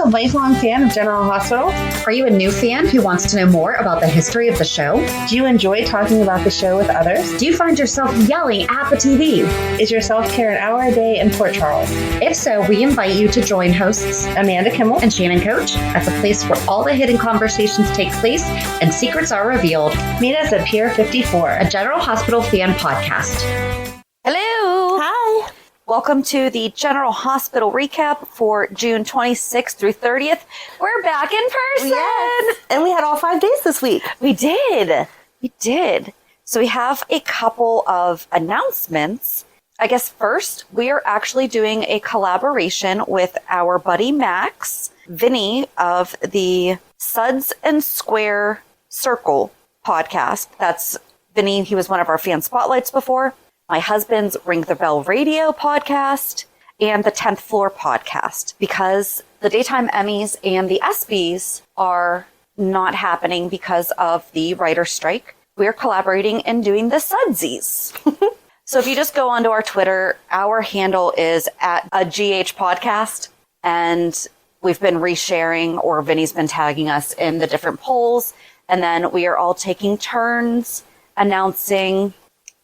a lifelong fan of General Hospital? Are you a new fan who wants to know more about the history of the show? Do you enjoy talking about the show with others? Do you find yourself yelling at the TV? Is your self-care an hour a day in Port Charles? If so, we invite you to join hosts Amanda Kimmel and Shannon Coach at the place where all the hidden conversations take place and secrets are revealed. Meet us at Pier 54, a General Hospital fan podcast. Hello! Hi! Welcome to the General Hospital recap for June 26th through 30th. We're back in person! Yes. And we had all 5 days this week. We did. So we have a couple of announcements. I guess first, we are actually doing a collaboration with our buddy Max, Vinny of the Suds and Square Circle podcast. That's Vinny. He was one of our fan spotlights before. My husband's Ring the Bell Radio podcast and the 10th Floor podcast, because the Daytime Emmys and the ESPYs are not happening because of the writer's strike. We're collaborating and doing the Sudsies. So if you just go onto our Twitter, our handle is at a GH podcast, and we've been resharing, or Vinny's been tagging us in the different polls, and then we are all taking turns announcing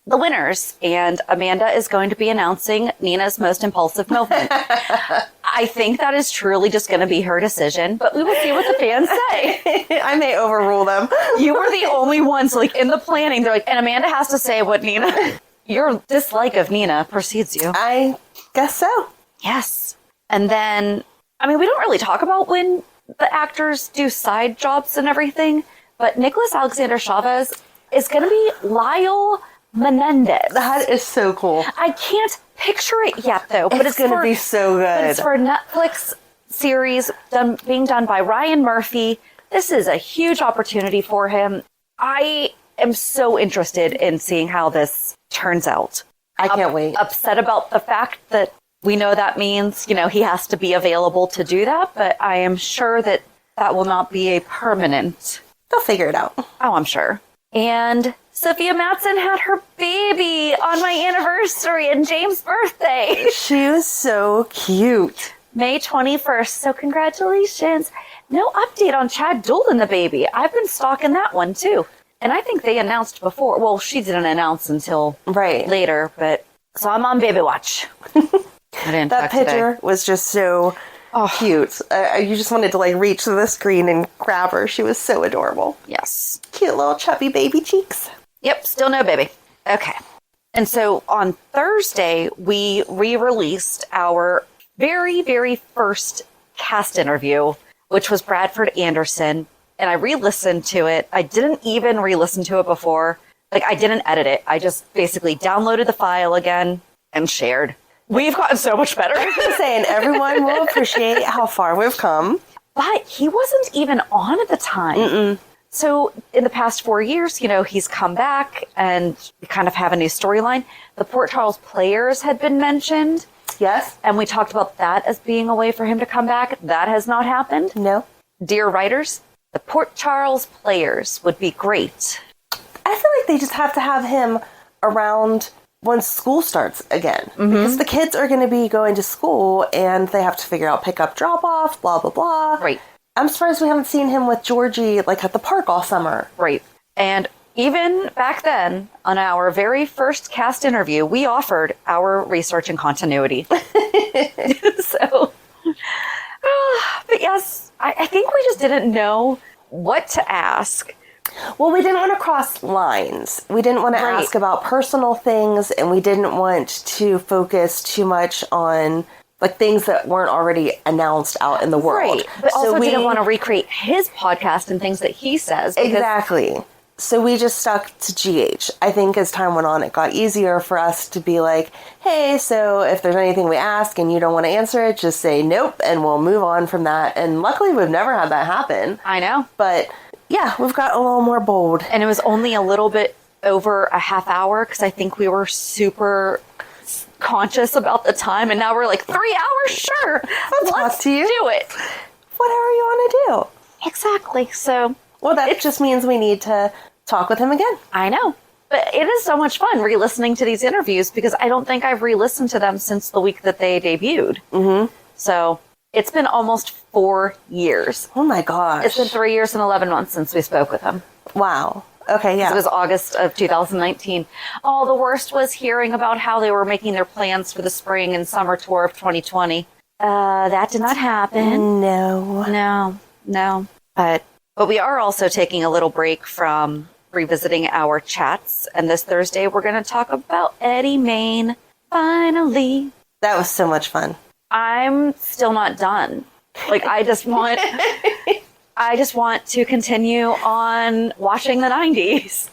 the winners, and Amanda is going to be announcing Nina's most impulsive moment. I think that is truly just going to be her decision, but we will see what the fans say. I may overrule them. You were the only one, so like in the planning, they're like, and Amanda has to say what Nina, your dislike of Nina precedes you. I guess so. Yes. And then, I mean, we don't really talk about when the actors do side jobs and everything, but Nicholas Alexander Chavez is going to be Lyle Menendez. That is so cool. I can't picture it yet, though. But it's going to be so good. But it's for a Netflix series being done by Ryan Murphy. This is a huge opportunity for him. I am so interested in seeing how this turns out. I can't wait. Upset about the fact that we know that means, he has to be available to do that. But I am sure that that will not be a permanent. They'll figure it out. Oh, I'm sure. And Sophia Matson had her baby on my anniversary and James' birthday. She was so cute. May 21st, so congratulations. No update on Chad Duell and the baby. I've been stalking that one too. And I think they announced before. Well, she didn't announce until later, but so I'm on baby watch. I didn't that picture was just so cute. You just wanted to reach to the screen and grab her. She was so adorable. Yes. Cute little chubby baby cheeks. Yep, still no baby. Okay. And so on Thursday, we re-released our very, very first cast interview, which was Bradford Anderson. And I re-listened to it. I didn't even re-listen to it before. I didn't edit it. I just basically downloaded the file again and shared. We've gotten so much better. I was saying, everyone will appreciate how far we've come. But he wasn't even on at the time. Mm-mm. So in the past 4 years, he's come back and we kind of have a new storyline. The Port Charles Players had been mentioned. Yes. And we talked about that as being a way for him to come back. That has not happened. No. Dear writers, the Port Charles Players would be great. I feel like they just have to have him around once school starts again. Mm-hmm. Because the kids are going to be going to school and they have to figure out pick up, drop off, blah, blah, blah. Right. I'm surprised we haven't seen him with Georgie at the park all summer. Right. And even back then, on our very first cast interview, we offered our research and continuity. So, but yes, I think we just didn't know what to ask. Well, we didn't want to cross lines. We didn't want to ask about personal things, and we didn't want to focus too much on things that weren't already announced out in the world. Right. But also we didn't want to recreate his podcast and things that he says. Exactly. So we just stuck to GH. I think as time went on, it got easier for us to be like, hey, so if there's anything we ask and you don't want to answer it, just say nope, and we'll move on from that. And luckily, we've never had that happen. I know. But yeah, we've got a little more bold. And it was only a little bit over a half hour because I think we were super conscious about the time. And now we're 3 hours? Sure. Let's talk to you. Do it. Whatever you want to do. Exactly. So. Well, that just means we need to talk with him again. I know. But it is so much fun re-listening to these interviews because I don't think I've re-listened to them since the week that they debuted. Mm-hmm. So It's been almost 4 years. Oh my gosh. It's been 3 years and 11 months since we spoke with him. Wow. Okay, yeah. It was August of 2019. Oh, the worst was hearing about how they were making their plans for the spring and summer tour of 2020. That did not happen. No. But we are also taking a little break from revisiting our chats. And this Thursday, we're going to talk about Eddie Main. Finally. That was so much fun. I'm still not done. Like, I just want to continue on watching the 90s.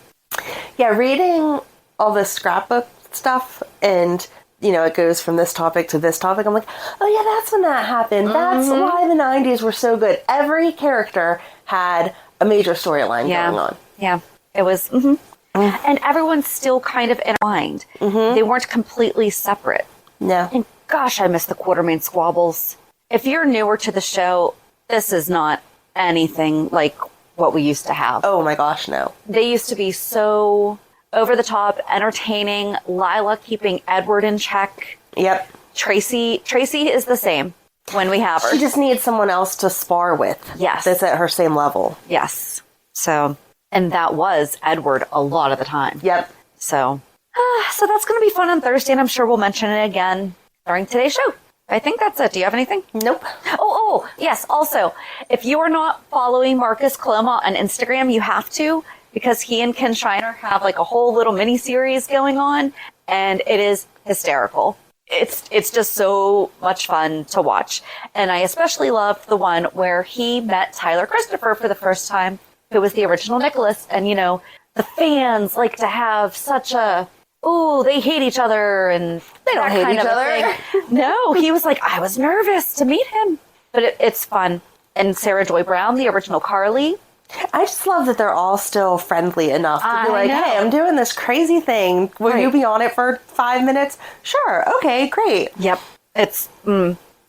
Yeah, reading all the scrapbook stuff and, you know, it goes from this topic to this topic. I'm like, oh yeah, that's when that happened. That's why the 90s were so good. Every character had a major storyline going on. Yeah, it was. And everyone's still kind of intertwined. They weren't completely separate. No. And gosh, I miss the Quartermain squabbles. If you're newer to the show, this is not anything like what we used to have. Oh my gosh, no. They used to be so over the top, entertaining. Lila keeping Edward in check. Yep. Tracy is the same when we have her. She just needs someone else to spar with. Yes. That's at her same level. Yes. So, and that was Edward a lot of the time. Yep. So that's going to be fun on Thursday, and I'm sure we'll mention it again during today's show. I think that's it. Do you have anything? Nope. Oh, yes. Also, if you are not following Marcus Coloma on Instagram, you have to, because he and Ken Shiner have like a whole little mini series going on, and it is hysterical. It's just so much fun to watch. And I especially loved the one where he met Tyler Christopher for the first time, who was the original Nicholas. And, you know, the fans like to have such a, oh, they hate each other and they don't hate each other. No, he was like, I was nervous to meet him. But it's fun. And Sarah Joy Brown, the original Carly. I just love that they're all still friendly enough to be like, hey, I'm doing this crazy thing. Will you be on it for 5 minutes? Sure. Okay, great. Yep. It's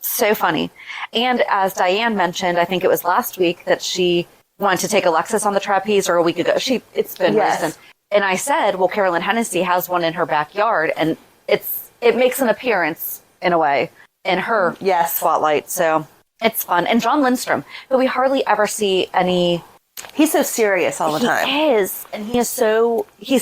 so funny. And as Diane mentioned, I think it was last week that she wanted to take Alexis on the trapeze, or a week ago. It's been recent. And I said, well, Carolyn Hennessy has one in her backyard, and it makes an appearance in a way in her spotlight. So it's fun. And John Lindstrom, who we hardly ever see any. He's so serious all the time. He is. And he's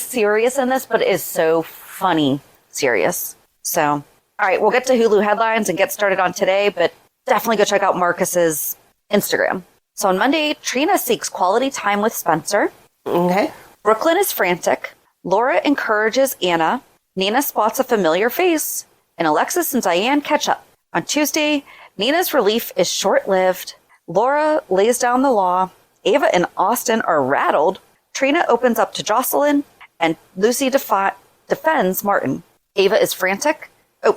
serious in this, but is so funny serious. So, all right, we'll get to Hulu headlines and get started on today, but definitely go check out Marcus's Instagram. So on Monday, Trina seeks quality time with Spencer. Okay. Brooklyn is frantic. Laura encourages Anna. Nina spots a familiar face. And Alexis and Diane catch up. On Tuesday, Nina's relief is short-lived. Laura lays down the law. Ava and Austin are rattled. Trina opens up to Jocelyn. And Lucy defends Martin. Ava is frantic.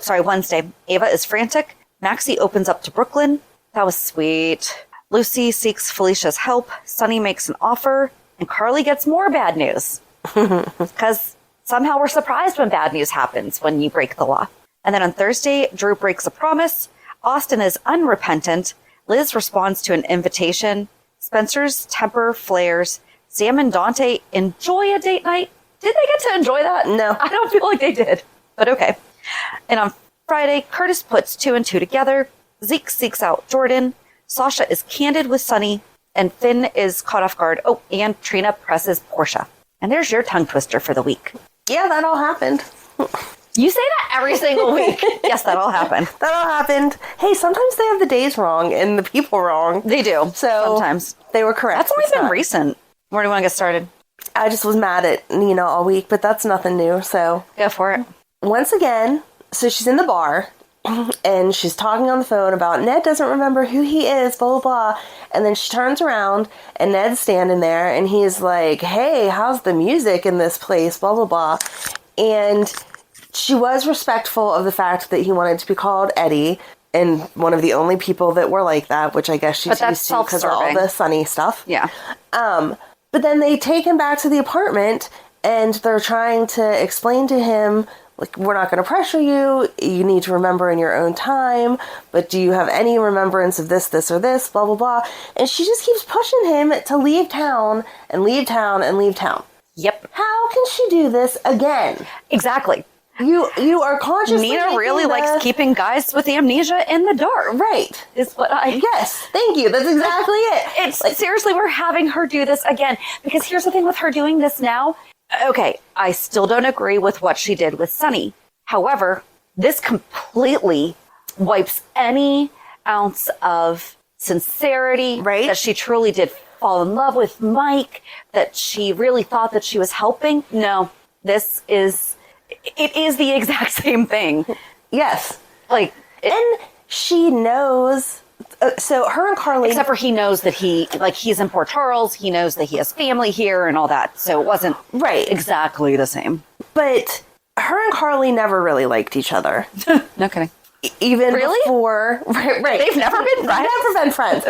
Wednesday. Ava is frantic. Maxie opens up to Brooklyn. That was sweet. Lucy seeks Felicia's help. Sonny makes an offer. And Carly gets more bad news. Because somehow we're surprised when bad news happens when you break the law. And then on Thursday, Drew breaks a promise. Austin is unrepentant. Liz responds to an invitation. Spencer's temper flares. Sam and Dante enjoy a date night. Did they get to enjoy that? No. I don't feel like they did, but okay. And on Friday, Curtis puts 2 and 2 together. Zeke seeks out Jordan. Sasha is candid with Sonny. And Finn is caught off guard. Oh, and Trina presses Portia. And there's your tongue twister for the week. Yeah, that all happened. You say that every single week. Yes, that all happened. That all happened. Hey, sometimes they have the days wrong and the people wrong. They do. So sometimes. They were correct. That's only been recent. Where do you want to get started? I just was mad at Nina all week, but that's nothing new, so. Go for it. Once again, so she's in the bar, and she's talking on the phone about Ned doesn't remember who he is, blah, blah, blah. And then she turns around, and Ned's standing there, and he's like, hey, how's the music in this place, blah, blah, blah. And she was respectful of the fact that he wanted to be called Eddie, and one of the only people that were like that, which I guess she's used to because of all the Sonny stuff. Yeah. But then they take him back to the apartment, and they're trying to explain to him, like, we're not going to pressure you. You need to remember in your own time. But do you have any remembrance of this, this, or this, blah, blah, blah. And she just keeps pushing him to leave town and leave town and leave town. Yep. How can she do this again? Exactly. You are consciously Nina really likes keeping guys with amnesia in the dark. Right. Is what Yes, thank you. That's exactly it. It's seriously, we're having her do this again. Because here's the thing with her doing this now. Okay, I still don't agree with what she did with Sonny. However, this completely wipes any ounce of sincerity, right? That she truly did fall in love with Mike, that she really thought that she was helping. No, it is the exact same thing. Yes. And she knows. So her and Carly, except for he knows that he's in Port Charles. He knows that he has family here and all that. So it wasn't exactly the same. But her and Carly never really liked each other. No kidding. Even really? Before, right? They've never been friends. Never been friends.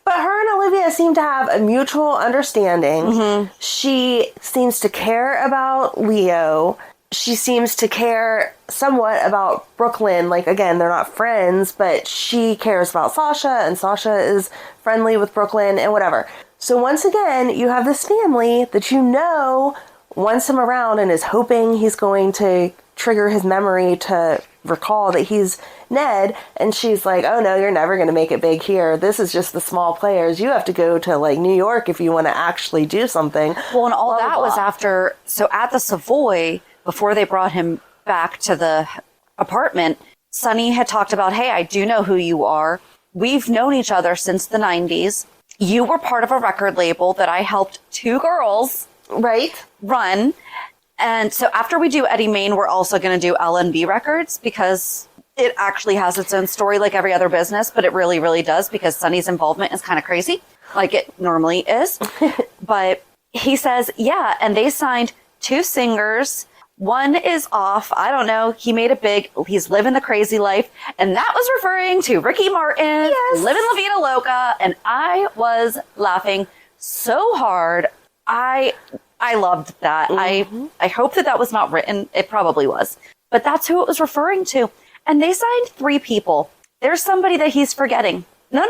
But her and Olivia seem to have a mutual understanding. Mm-hmm. She seems to care about Leo. She seems to care somewhat about Brooklyn. Again, they're not friends, but she cares about Sasha, and Sasha is friendly with Brooklyn and whatever. So once again, you have this family that wants him around and is hoping he's going to trigger his memory to recall that he's Ned. And she's like, oh no, you're never going to make it big here. This is just the small players. You have to go to New York if you want to actually do something. Well, and all that was after, so at the Savoy, before they brought him back to the apartment, Sonny had talked about, hey, I do know who you are. We've known each other since the 90s. You were part of a record label that I helped two girls run. And so after we do Eddie Main, we're also going to do L&B Records because it actually has its own story like every other business, but it really, really does because Sonny's involvement is kind of crazy, like it normally is. But he says, yeah, and they signed two singers. One is off. I don't know. He made it big. He's living the crazy life. And that was referring to Ricky Martin, living La Vida Loca. And I was laughing so hard. I loved that. Mm-hmm. I hope that was not written. It probably was. But that's who it was referring to. And they signed 3 people. There's somebody that he's forgetting. No.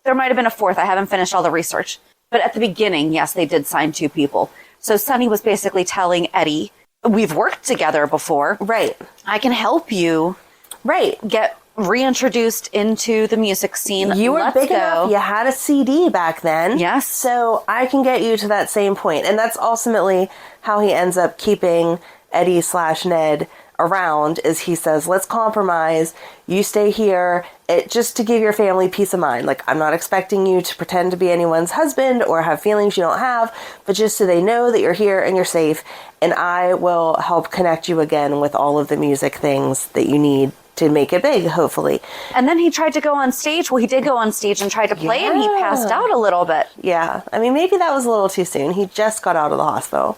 There might have been a 4th. I haven't finished all the research. But at the beginning, yes, they did sign 2 people. So Sonny was basically telling Eddie, we've worked together before. Right. I can help you. Right. Get reintroduced into the music scene. You were big enough. You had a CD back then. Yes. So I can get you to that same point. And that's ultimately how he ends up keeping Eddie/Ned around, is he says, let's compromise. You stay here just to give your family peace of mind. I'm not expecting you to pretend to be anyone's husband or have feelings you don't have, but just so they know that you're here and you're safe. And I will help connect you again with all of the music things that you need to make it big, hopefully. And then he tried to go on stage. Well, he did go on stage and tried to play, and he passed out a little bit. Yeah. I mean, maybe that was a little too soon. He just got out of the hospital.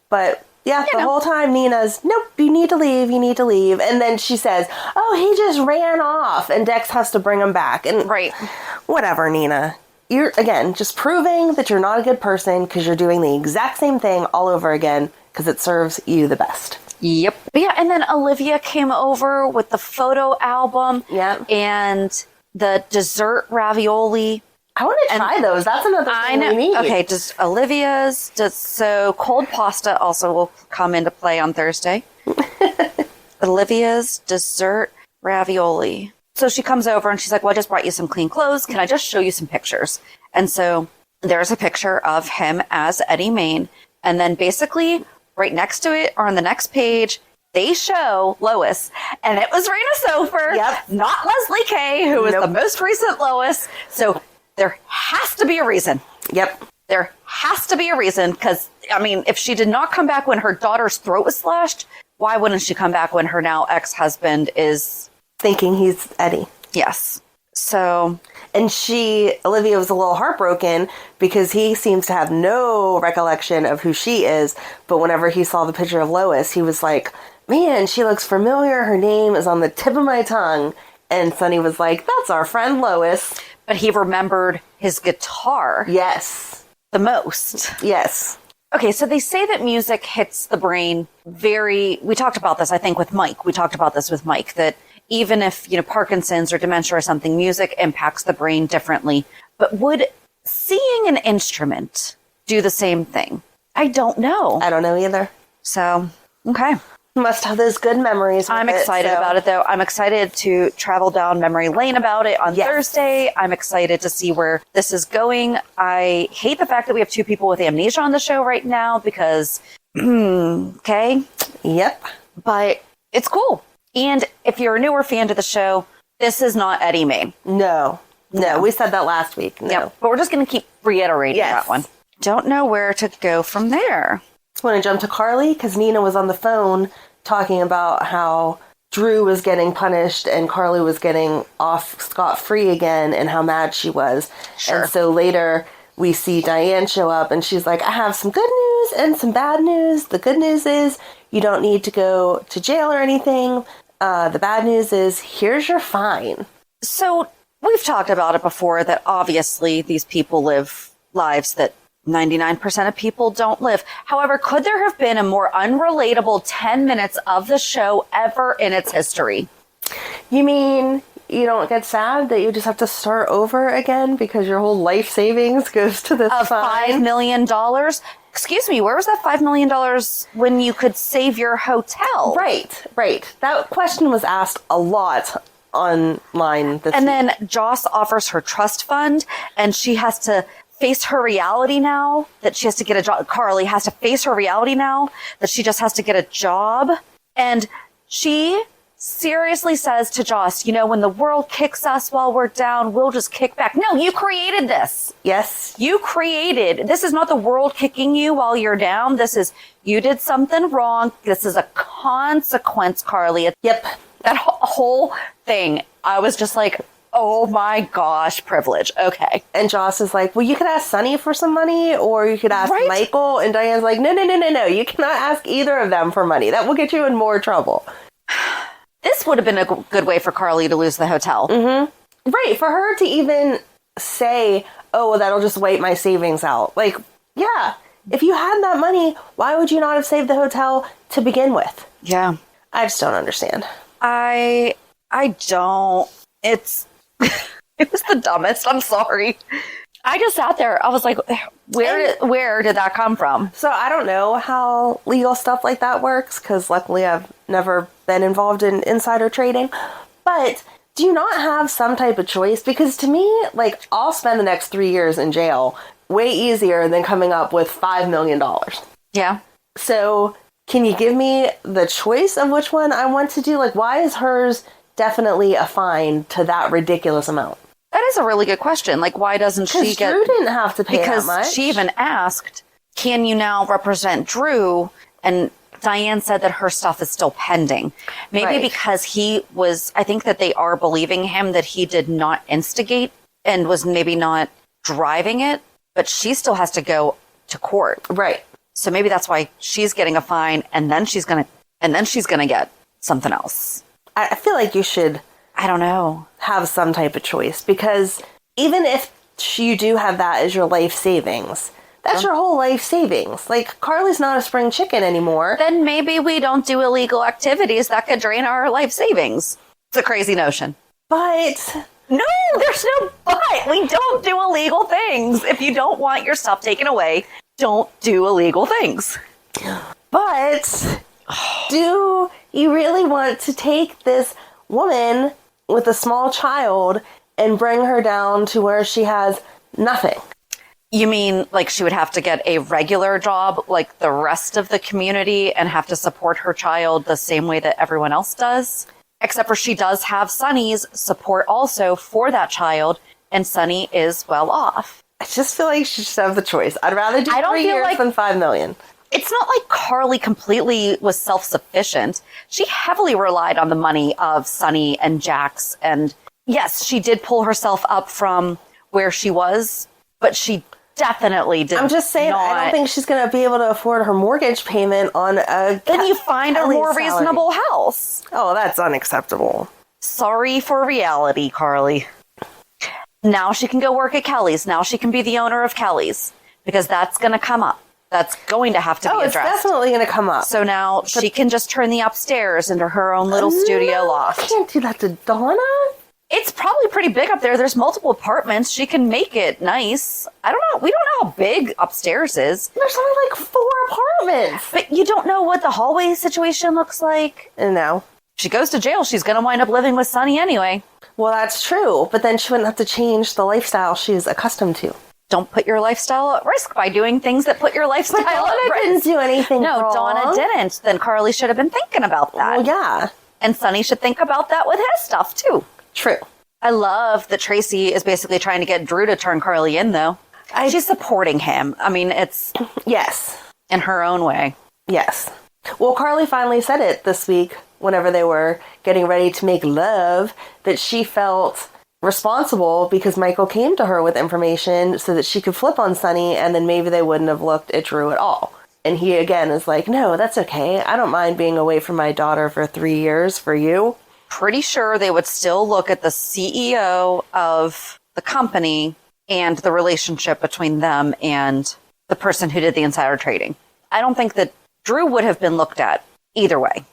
But yeah, the whole time Nina's, nope, you need to leave. And then she says, oh, he just ran off. And Dex has to bring him back. And whatever, Nina. You're, again, just proving that you're not a good person because you're doing the exact same thing all over again because it serves you the best. Yep. But yeah, and then Olivia came over with the photo album and the dessert ravioli. I want to try those. That's another thing we need. Okay, so cold pasta also will come into play on Thursday. Olivia's dessert ravioli. So she comes over and she's like, well, I just brought you some clean clothes. Can I just show you some pictures? And so there's a picture of him as Eddie Main. And then basically right next to it, or on the next page, they show Lois. And it was Raina Sofer, not Leslie Kay, who was the most recent Lois. So there has to be a reason. Yep. There has to be a reason, because, I mean, if she did not come back when her daughter's throat was slashed, why wouldn't she come back when her now ex-husband is... thinking he's Eddie. Yes. So... and Olivia was a little heartbroken because he seems to have no recollection of who she is. But whenever he saw the picture of Lois, he was like, man, she looks familiar. Her name is on the tip of my tongue. And Sonny was like, that's our friend Lois. But he remembered his guitar. Yes. The most. Yes. Okay, so they say that music hits the brain we talked about this, I think, with Mike. We talked about this with Mike, that even if, Parkinson's or dementia or something, music impacts the brain differently. But would seeing an instrument do the same thing? I don't know. I don't know either. So, okay. Must have those good memories. I'm excited about it, though. I'm excited to travel down memory lane about it on Thursday. I'm excited to see where this is going. I hate the fact that we have two people with amnesia on the show right now because, okay. Yep. But it's cool. And if you're a newer fan to the show, this is not Eddie Mae. No. We said that last week. No. Yep. But we're just going to keep reiterating that one. Don't know where to go from there. Want to jump to Carly? Because Nina was on the phone talking about how Drew was getting punished and Carly was getting off scot-free again and how mad she was. Sure. And so later we see Diane show up and she's like, I have some good news and some bad news. The good news is you don't need to go to jail or anything. The bad news is here's your fine. So we've talked about it before that obviously these people live lives that 99% of people don't live. However, could there have been a more unrelatable 10 minutes of the show ever in its history? You mean you don't get sad that you just have to start over again because your whole life savings goes to this fine? $5 million? Excuse me, where was that $5 million when you could save your hotel? Right. That question was asked a lot online this week. Then Joss offers her trust fund and she has to face her reality now that she has to get a job. Carly has to face her reality now that she just has to get a job. And she seriously says to Joss, when the world kicks us while we're down, we'll just kick back. No, you created this. Yes. This is not the world kicking you while you're down. This is, you did something wrong. This is a consequence, Carly. Yep. That whole thing, I was just like, oh my gosh, privilege. Okay. And Joss is like, well, you could ask Sonny for some money or you could ask Michael. And Diane's like, no. You cannot ask either of them for money. That will get you in more trouble. This would have been a good way for Carly to lose the hotel. Mm-hmm. Right. For her to even say, oh, well, that'll just wipe my savings out. Like, yeah. If you had that money, why would you not have saved the hotel to begin with? Yeah. I just don't understand. I don't. It was the dumbest. I'm sorry. I just sat there. I was like, where did that come from? So I don't know how legal stuff like that works because luckily I've never been involved in insider trading. But do you not have some type of choice? Because to me, like, I'll spend the next 3 years in jail way easier than coming up with $5 million. Yeah. So can you give me the choice of which one I want to do? Like, why is hers definitely a fine to that ridiculous amount? That is a really good question. Like, why doesn't she get... Drew didn't have to pay that much. Because she even asked, can you now represent Drew? And Diane said that her stuff is still pending. Maybe because he was... I think that they are believing him that he did not instigate and was maybe not driving it, but she still has to go to court. Right. So maybe that's why she's getting a fine and then she's going to get something else. I feel like you should... I don't know. Have some type of choice because even if you do have that as your life savings, that's your whole life savings. Like, Carly's not a spring chicken anymore. Then maybe we don't do illegal activities that could drain our life savings. It's a crazy notion. But... No, there's no but. We don't do illegal things. If you don't want your stuff taken away, don't do illegal things. But do you really want to take this woman with a small child and bring her down to where she has nothing? You mean like she would have to get a regular job like the rest of the community and have to support her child the same way that everyone else does? Except for she does have Sonny's support also for that child, and Sonny is well off. I just feel like she should have the choice. I'd rather do 3 years than $5 million. It's not like Carly completely was self-sufficient. She heavily relied on the money of Sonny and Jax. And yes, she did pull herself up from where she was, but she definitely did. I'm just saying, I don't think she's going to be able to afford her mortgage payment on a... Then you find a more reasonable house. Oh, that's unacceptable. Sorry for reality, Carly. Now she can go work at Kelly's. Now she can be the owner of Kelly's because that's going to come up. That's going to have to be addressed. Oh, it's definitely going to come up. So now she can just turn the upstairs into her own little studio loft. I can't do that to Donna. It's probably pretty big up there. There's multiple apartments. She can make it nice. I don't know. We don't know how big upstairs is. There's only like 4 apartments. But you don't know what the hallway situation looks like. No. If she goes to jail, she's going to wind up living with Sonny anyway. Well, that's true. But then she wouldn't have to change the lifestyle she's accustomed to. Don't put your lifestyle at risk by doing things that put your lifestyle But Donna at risk. didn't do anything No, wrong. Donna didn't. Then Carly should have been thinking about that. Well, yeah. And Sonny should think about that with his stuff, too. True. I love that Tracy is basically trying to get Drew to turn Carly in, though. She's supporting him. I mean, it's Yes. in her own way. Yes. Well, Carly finally said it this week whenever they were getting ready to make love, that she felt responsible because Michael came to her with information so that she could flip on Sonny, and then maybe they wouldn't have looked at Drew at all. And he again is like, no, that's okay. I don't mind being away from my daughter for 3 years for you. Pretty sure they would still look at the CEO of the company and the relationship between them and the person who did the insider trading. I don't think that Drew would have been looked at either way.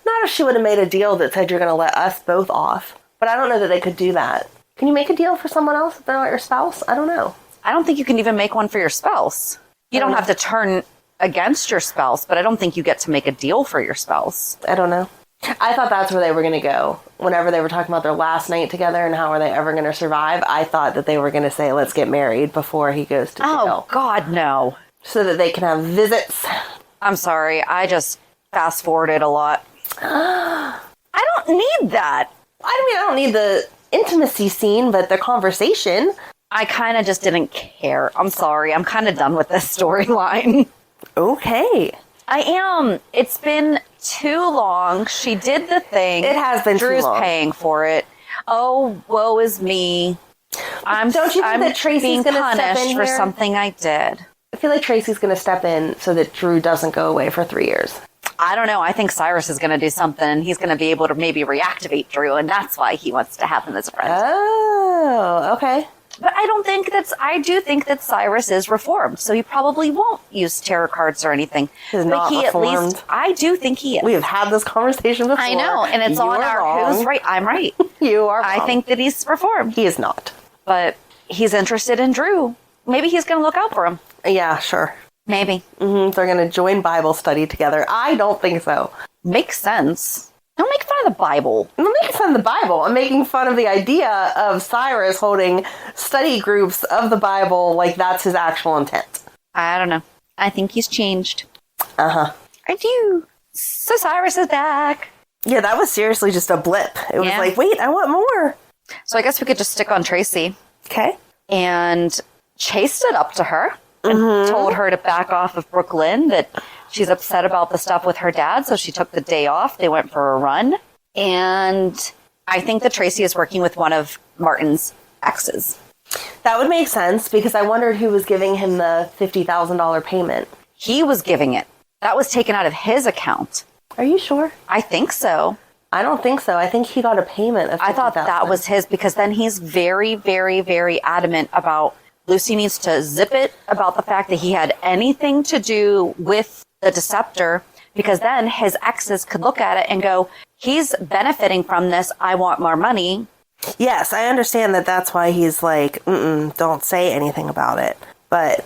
Not if she would have made a deal that said you're going to let us both off. But I don't know that they could do that. Can you make a deal for someone else if they're not your spouse? I don't know. I don't think you can even make one for your spouse. You don't have to turn against your spouse, but I don't think you get to make a deal for your spouse. I don't know. I thought that's where they were going to go. Whenever they were talking about their last night together and how are they ever going to survive, I thought that they were going to say, let's get married before he goes to jail. Oh, God, no. So that they can have visits. I'm sorry. I just fast forwarded a lot. I don't need that. I mean, I don't need the intimacy scene, but the conversation. I kind of just didn't care. I'm sorry. I'm kind of done with this storyline. Okay. I am. It's been too long. She did the thing. It has been Drew's too long. paying for it. Oh, woe is me. Don't you think that Tracy's being gonna step punished in for here? something I did. I feel like Tracy's going to step in so that Drew doesn't go away for 3 years. I don't know. I think Cyrus is going to do something, and he's going to be able to maybe reactivate Drew, and that's why he wants to have him as a friend. Oh, okay. But I do think that Cyrus is reformed, so he probably won't use tarot cards or anything. He's But not he reformed. I do think he is. We have had this conversation before. I know, and it's You on are our wrong. who's right. I'm right. You are I wrong. think that he's reformed, He is not. but he's interested in Drew. Maybe he's going to look out for him. Yeah, sure. Maybe. They're going to join Bible study together. I don't think so. Makes sense. Don't make fun of the Bible. I'm not making fun of the Bible. I'm making fun of the idea of Cyrus holding study groups of the Bible like that's his actual intent. I don't know. I think he's changed. Uh-huh. I do. So Cyrus is back. Yeah, that was seriously just a blip. It was Yeah. like, wait, I want more. So I guess we could just stick on Tracy. Okay. And Chase stood up to her and told her to back off of Brooklyn, that she's upset about the stuff with her dad. So she took the day off. They went for a run. And I think that Tracy is working with one of Martin's exes. That would make sense because I wondered who was giving him the $50,000 payment. He was giving it. That was taken out of his account. Are you sure? I think so. I don't think so. I think he got a payment of $50,000. I thought that was his, because then he's very, very, very adamant about Lucy needs to zip it about the fact that he had anything to do with the deceptor, because then his exes could look at it and go, he's benefiting from this. I want more money. Yes, I understand that that's why he's like, don't say anything about it. But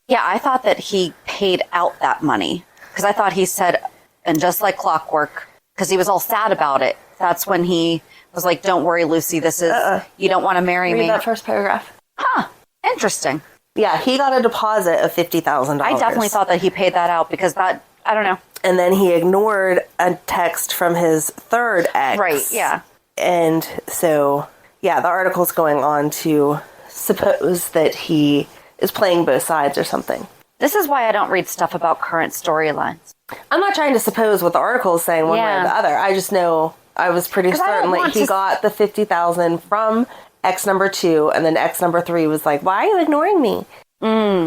Yeah, I thought that he paid out that money, because I thought he said, and just like clockwork, because he was all sad about it. That's when he was like, don't worry, Lucy, this is, you don't want to marry read me. that first paragraph. Huh. Interesting. Yeah, he got a deposit of $50,000. I definitely thought that he paid that out, because that, I don't know. And then he ignored a text from his third ex. Right, yeah. And so, yeah, the article's going on to suppose that he is playing both sides or something. This is why I don't read stuff about current storylines. I'm not trying to suppose what the article is saying one way or the other. I just know I was pretty 'Cause I don't certain that want he to got the $50,000 from ex number 2, and then ex number 3 was like, why are you ignoring me?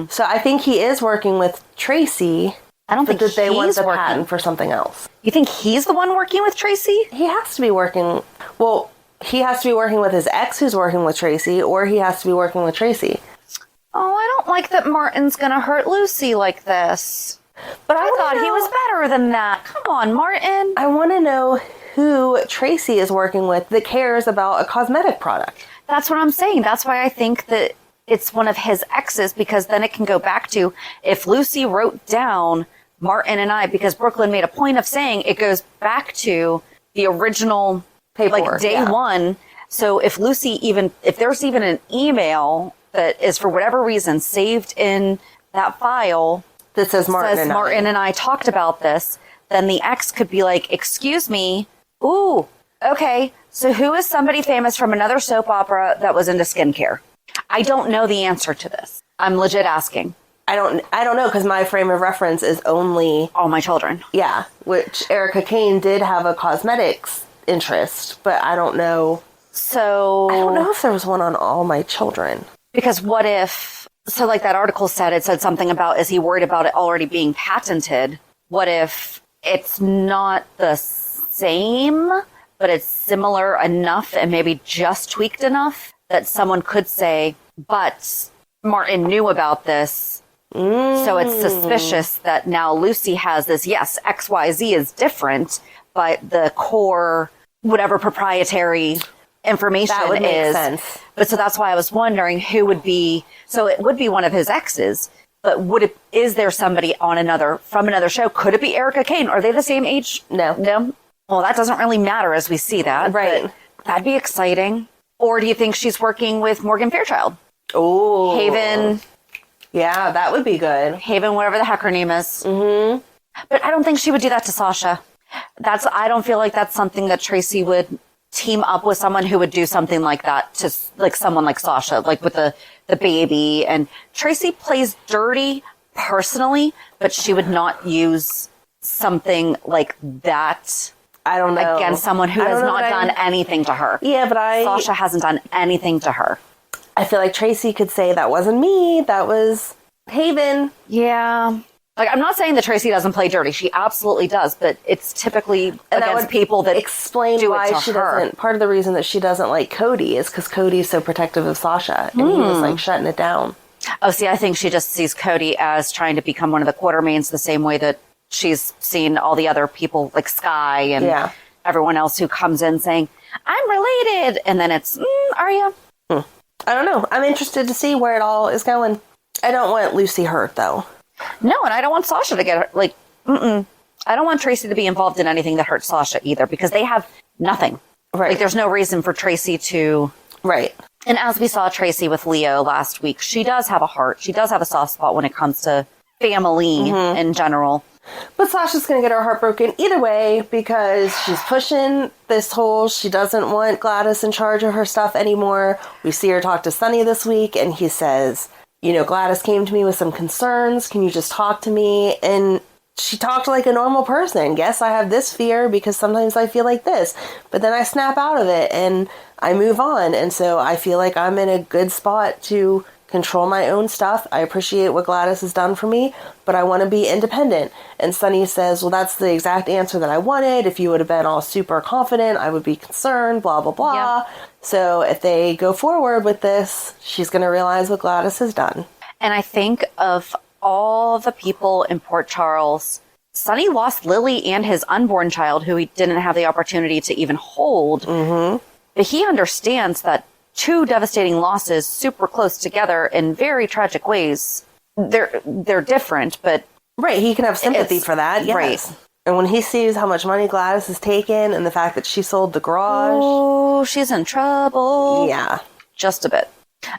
So I think he is working with Tracy. I don't but think that they want he's the working. patent for something else. You think he's the one working with Tracy? He has to be working. Well, he has to be working with his ex who's working with Tracy, or he has to be working with Tracy. Oh, I don't like that Martin's gonna hurt Lucy like this. But I wanna thought he know- was better than that. Come on, Martin. I want to know who Tracy is working with that cares about a cosmetic product. That's what I'm saying. That's why I think that it's one of his exes, because then it can go back to if Lucy wrote down Martin and I, because Brooklyn made a point of saying it goes back to the original Paperwork, like day one. So if if there's even an email that is for whatever reason saved in that file that says Martin and I talked about this, then the ex could be like, excuse me. Ooh, okay. So who is somebody famous from another soap opera that was into skincare? I don't know the answer to this. I'm legit asking. I don't know, because my frame of reference is only All My Children. Yeah, which Erica Kane did have a cosmetics interest, but I don't know. So I don't know if there was one on All My Children. Because what if, so like that article said, it said something about, is he worried about it already being patented? What if it's not the same, but it's similar enough and maybe just tweaked enough that someone could say, but Martin knew about this. So it's suspicious that now Lucy has this. Yes, XYZ is different, but the core, whatever proprietary information that would make sense. But so that's why I was wondering who would be. So it would be one of his exes, but is there somebody from another show? Could it be Erica Kane? Are they the same age? No. Well, that doesn't really matter as we see that. Right. That'd be exciting. Or do you think she's working with Morgan Fairchild? Oh. Haven. Yeah, that would be good. Haven, whatever the heck her name is. Mm-hmm. But I don't think she would do that to Sasha. I don't feel like that's something that Tracy would team up with someone who would do something like that to like someone like Sasha, like with the baby. And Tracy plays dirty personally, but she would not use something like that. I don't know. Against someone who has not done anything to her. Yeah, but Sasha hasn't done anything to her. I feel like Tracy could say that wasn't me, that was Haven. Yeah. Like, I'm not saying that Tracy doesn't play dirty. She absolutely does, but it's typically against people that explain do why it to she her. doesn't. Part of the reason that she doesn't like Cody is because Cody's so protective of Sasha, and he was like shutting it down. Oh, see, I think she just sees Cody as trying to become one of the Quartermains the same way that she's seen all the other people like Sky and everyone else who comes in saying, I'm related. And then it's, are you? I don't know. I'm interested to see where it all is going. I don't want Lucy hurt, though. No, and I don't want Sasha to get like, I don't want Tracy to be involved in anything that hurts Sasha either, because they have nothing. Right. Like, there's no reason for Tracy to. Right. And as we saw Tracy with Leo last week, she does have a heart. She does have a soft spot when it comes to family in general. But Sasha's going to get her heart broken either way, because she's pushing this whole, she doesn't want Gladys in charge of her stuff anymore. We see her talk to Sonny this week, and he says, Gladys came to me with some concerns. Can you just talk to me? And she talked like a normal person. Yes, I have this fear because sometimes I feel like this, but then I snap out of it and I move on. And so I feel like I'm in a good spot to control my own stuff. I appreciate what Gladys has done for me, but I want to be independent. And Sonny says, well, that's the exact answer that I wanted. If you would have been all super confident, I would be concerned, blah, blah, blah. Yep. So if they go forward with this, she's going to realize what Gladys has done. And I think of all the people in Port Charles, Sonny lost Lily and his unborn child, who he didn't have the opportunity to even hold. Mm-hmm. But he understands that two devastating losses super close together in very tragic ways. They're different, but right, he can have sympathy for that. Yes. Right. And when he sees how much money Gladys has taken and the fact that she sold the garage. Oh, she's in trouble. Yeah. Just a bit.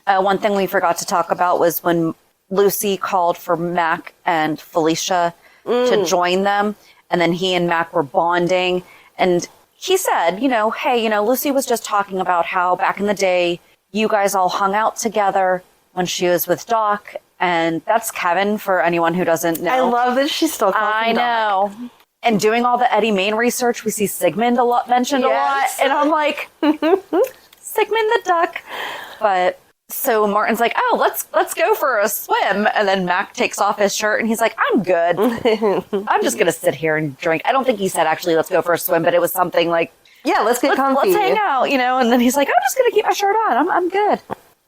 One thing we forgot to talk about was when Lucy called for Mac and Felicia to join them. And then he and Mac were bonding. And he said, hey, Lucy was just talking about how back in the day, you guys all hung out together when she was with Doc. And that's Kevin, for anyone who doesn't know. I love that she's still calling Doc. I know. And doing all the Eddie Main research, we see Sigmund mentioned a lot. And I'm like, Sigmund the duck. But so Martin's like, oh, let's go for a swim. And then Mac takes off his shirt and he's like, I'm good. I'm just going to sit here and drink. I don't think he said, actually, let's go for a swim, but it was something like, yeah, let's get comfy. Let's hang out, And then he's like, I'm just going to keep my shirt on. I'm good.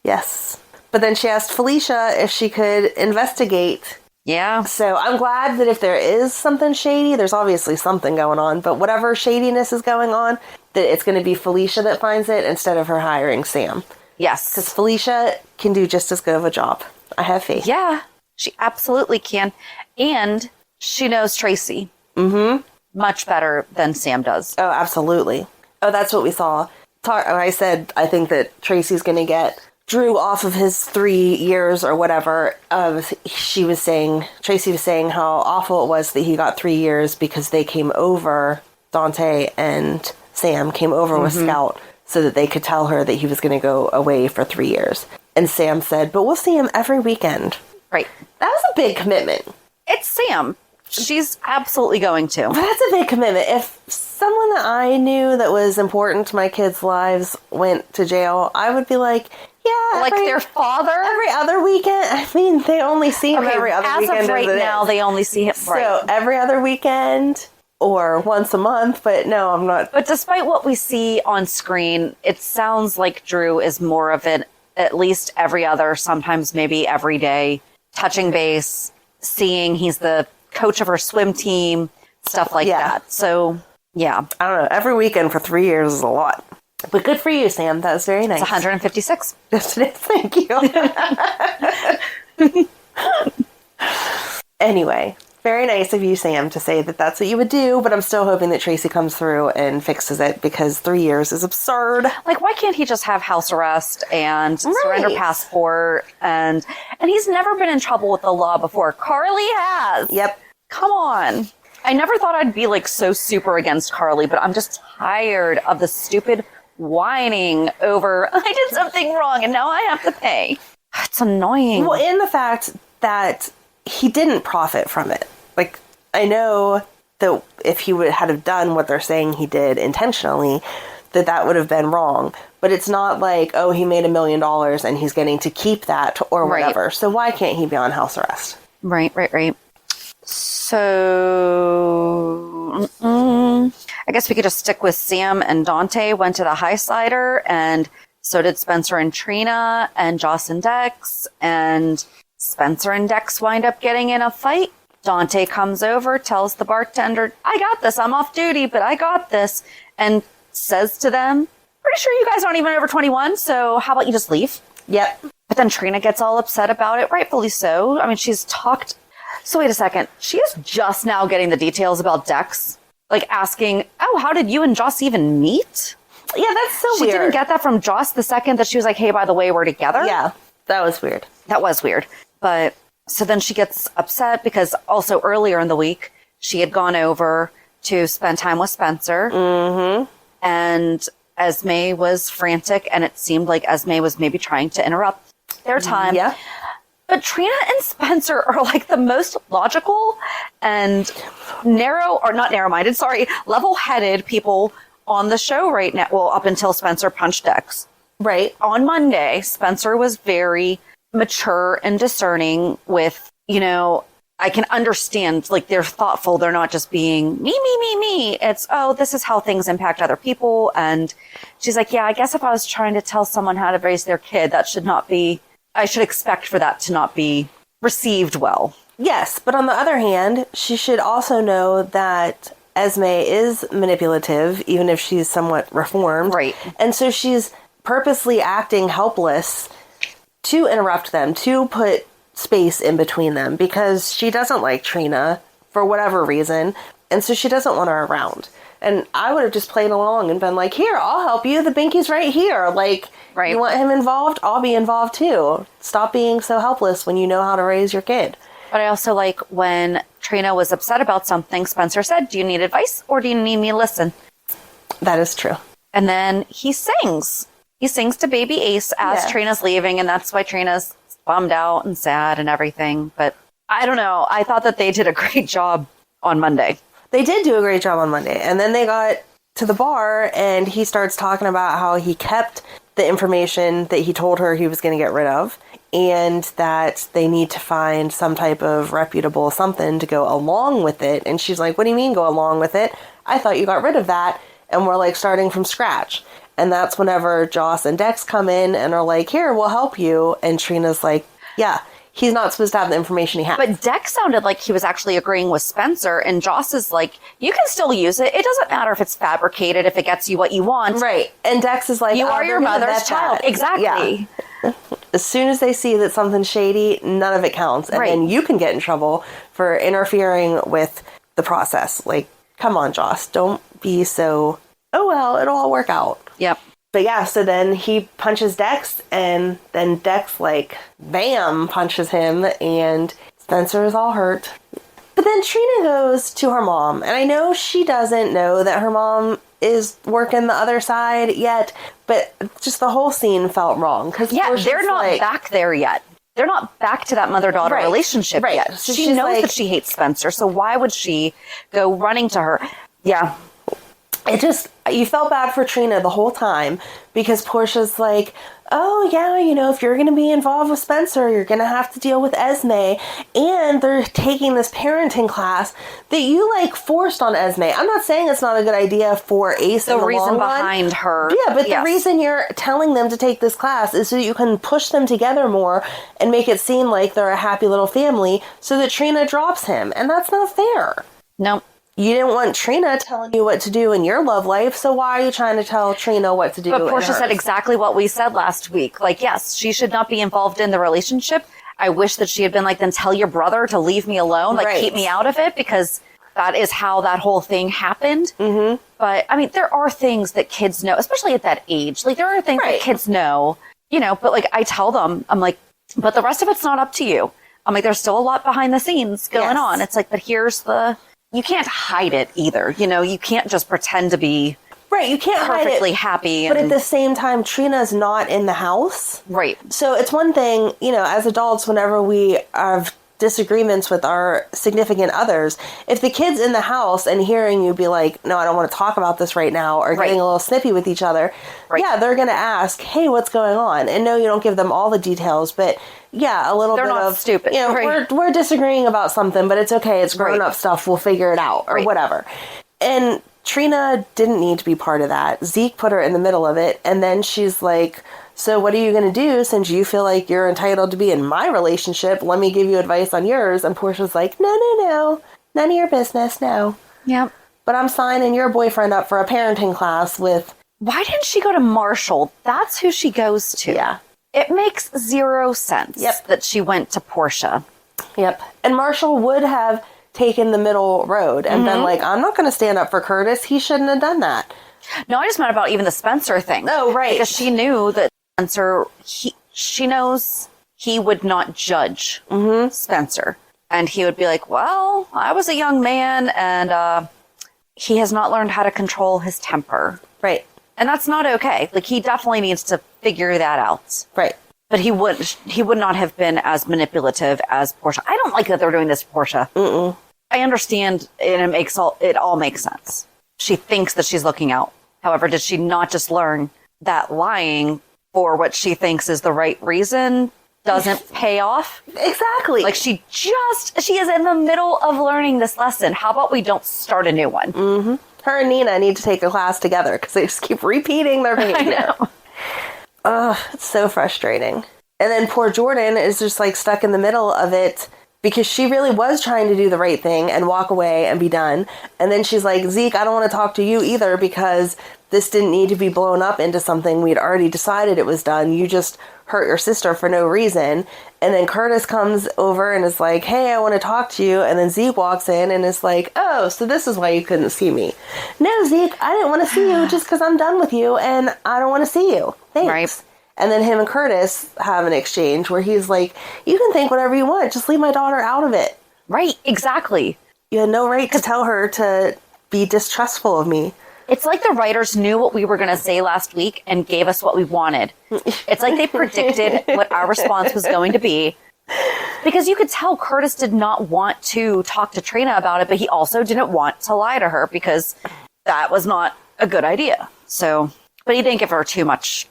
Yes. But then she asked Felicia if she could investigate Yeah. So I'm glad that if there is something shady, there's obviously something going on, but whatever shadiness is going on, that it's going to be Felicia that finds it instead of her hiring Sam. Yes. Because Felicia can do just as good of a job. I have faith. Yeah, she absolutely can. And she knows Tracy. Mm-hmm. Much better than Sam does. Oh, absolutely. Oh, that's what we saw. I said, I think that Tracy's going to get Drew off of his 3 years or whatever. Tracy was saying how awful it was that he got 3 years because they came over, Dante and Sam came over with Scout so that they could tell her that he was going to go away for 3 years. And Sam said, but we'll see him every weekend. Right. That was a big commitment. It's Sam. She's absolutely going to. That's a big commitment. If someone that I knew that was important to my kids' lives went to jail, I would be like, yeah. Like their father? Every other weekend. I mean, they only see him every other weekend. As of right now, they only see him. So every other weekend or once a month, but no, I'm not. But despite what we see on screen, it sounds like Drew is more of an at least every other, sometimes maybe every day, touching base, seeing he's the coach of her swim team, stuff like that. So, yeah. I don't know. Every weekend for 3 years is a lot. But good for you, Sam. That was very nice. It's 156. Yes, it is. Thank you. Anyway, very nice of you, Sam, to say that that's what you would do, but I'm still hoping that Tracy comes through and fixes it because 3 years is absurd. Like, why can't he just have house arrest and surrender passport? And he's never been in trouble with the law before. Carly has. Yep. Come on. I never thought I'd be like so super against Carly, but I'm just tired of the stupid whining over, I did something wrong and now I have to pay. It's annoying. Well, in the fact that he didn't profit from it. Like, I know that if he would have done what they're saying he did intentionally, that would have been wrong. But it's not like, oh, he made $1 million and he's getting to keep that or whatever. Right. So why can't he be on house arrest? Right. So, I guess we could just stick with Sam and Dante went to the High Slider, and so did Spencer and Trina, and Joss and Dex, and Spencer and Dex wind up getting in a fight. Dante comes over, tells the bartender, I got this, I'm off duty, but I got this, and says to them, pretty sure you guys aren't even over 21, so how about you just leave? Yep. But then Trina gets all upset about it, rightfully so. I mean, she's talked... So wait a second. She is just now getting the details about Dex. Like asking, oh, how did you and Joss even meet? Yeah, that's so weird. She didn't get that from Joss the second that she was like, hey, by the way, we're together. Yeah, that was weird. That was weird. But so then she gets upset because also earlier in the week, she had gone over to spend time with Spencer. Mm-hmm. And Esme was frantic, and it seemed like Esme was maybe trying to interrupt their time. Yeah. But Trina and Spencer are like the most logical and level-headed people on the show right now. Well, up until Spencer punched Dex. Right. On Monday, Spencer was very mature and discerning with, I can understand, like, they're thoughtful. They're not just being me. It's, oh, this is how things impact other people. And she's like, yeah, I guess if I was trying to tell someone how to raise their kid, that should not be... I should expect for that to not be received well. Yes, but on the other hand, she should also know that Esme is manipulative, even if she's somewhat reformed. Right. And so she's purposely acting helpless to interrupt them, to put space in between them, because she doesn't like Trina for whatever reason, and so she doesn't want her around. And I would have just played along and been like, here, I'll help you. The binky's right here. Like, right. You want him involved? I'll be involved too. Stop being so helpless when you know how to raise your kid. But I also like when Trina was upset about something, Spencer said, do you need advice or do you need me to listen? That is true. And then he sings. He sings to baby Ace as Trina's leaving, and that's why Trina's bummed out and sad and everything. But I don't know. I thought that they did a great job on Monday. They did do a great job on Monday. And then they got to the bar and he starts talking about how he kept the information that he told her he was going to get rid of, and that they need to find some type of reputable something to go along with it. And she's like, what do you mean go along with it? I thought you got rid of that. And we're like starting from scratch. And that's whenever Joss and Dex come in and are like, here, we'll help you. And Trina's like, yeah, he's not supposed to have the information he has. But Dex sounded like he was actually agreeing with Spencer, and Joss is like, you can still use it. It doesn't matter if it's fabricated, if it gets you what you want. Right. And Dex is like, you are your mother's child. Exactly. Yeah. As soon as they see that something's shady, none of it counts. And then you can get in trouble for interfering with the process. Like, come on, Joss. Don't be so, oh, well, it'll all work out. Yep. But yeah, so then he punches Dex, and then Dex, like, bam, punches him, and Spencer is all hurt. But then Trina goes to her mom, and I know she doesn't know that her mom is working the other side yet, but just the whole scene felt wrong. Yeah, they're not back there yet. They're not back to that mother-daughter relationship yet. So she knows that she hates Spencer, so why would she go running to her? Yeah. It just, you felt bad for Trina the whole time because Portia's like, oh yeah, you know, if you're going to be involved with Spencer, you're going to have to deal with Esme. And they're taking this parenting class that you like forced on Esme. I'm not saying it's not a good idea for Ace in the reason long run. behind her. Yeah, but the reason you're telling them to take this class is so that you can push them together more and make it seem like they're a happy little family so that Trina drops him. And that's not fair. No. You didn't want Trina telling you what to do in your love life, so why are you trying to tell Trina what to do? But Portia said exactly what we said last week. Like, yes, she should not be involved in the relationship. I wish that she had been like, then tell your brother to leave me alone, like keep me out of it, because that is how that whole thing happened. Mm-hmm. But I mean, there are things that kids know, especially at that age. Like, there are things that kids know, you know, but like I tell them, I'm like, but the rest of it's not up to you. I'm like, there's still a lot behind the scenes going on. It's like, but here's you can't hide it either. You know, you can't just pretend to be you can't perfectly hide it, happy. But at the same time, Trina's not in the house. Right. So it's one thing, you know, as adults, whenever we have disagreements with our significant others, if the kid's in the house and hearing you be like, no, I don't want to talk about this right now, or getting a little snippy with each other, they're going to ask, hey, what's going on? And no, you don't give them all the details, but yeah, a little They're bit not of stupid. You know, we're disagreeing about something, but it's okay. It's grown up stuff. We'll figure it out or whatever. And Trina didn't need to be part of that. Zeke put her in the middle of it, and then she's like, so what are you going to do since you feel like you're entitled to be in my relationship? Let me give you advice on yours. And Portia's like, no. None of your business, no. Yep. But I'm signing your boyfriend up for a parenting class with... Why didn't she go to Marshall? That's who she goes to. Yeah. It makes zero sense that she went to Portia. Yep. And Marshall would have taken the middle road and been like, I'm not going to stand up for Curtis. He shouldn't have done that. No, I just meant about even the Spencer thing. Oh, right. Because she knew that Spencer, she knows he would not judge Spencer. And he would be like, well, I was a young man and he has not learned how to control his temper. Right. And that's not okay. Like, he definitely needs to figure that out. Right. But he would not have been as manipulative as Portia. I don't like that they're doing this to Portia. Mm-mm. I understand, and it all makes sense. She thinks that she's looking out. However, did she not just learn that lying for what she thinks is the right reason doesn't pay off? Exactly. Like, she is in the middle of learning this lesson. How about we don't start a new one? Mm-hmm. Her and Nina need to take a class together because they just keep repeating their behavior. I know. Ugh, it's so frustrating. And then poor Jordan is just like stuck in the middle of it because she really was trying to do the right thing and walk away and be done. And then she's like, Zeke, I don't want to talk to you either because this didn't need to be blown up into something we'd already decided it was done. You just hurt your sister for no reason. And then Curtis comes over and is like, hey, I want to talk to you. And then Zeke walks in and is like, oh, so this is why you couldn't see me. No, Zeke, I didn't want to see you just because I'm done with you and I don't want to see you. Thanks. Right. And then him and Curtis have an exchange where he's like, you can think whatever you want. Just leave my daughter out of it. Right, exactly. You had no right to tell her to be distrustful of me. It's like the writers knew what we were going to say last week and gave us what we wanted. It's like they predicted what our response was going to be. Because you could tell Curtis did not want to talk to Trina about it, but he also didn't want to lie to her because that was not a good idea. So, but he didn't give her too much.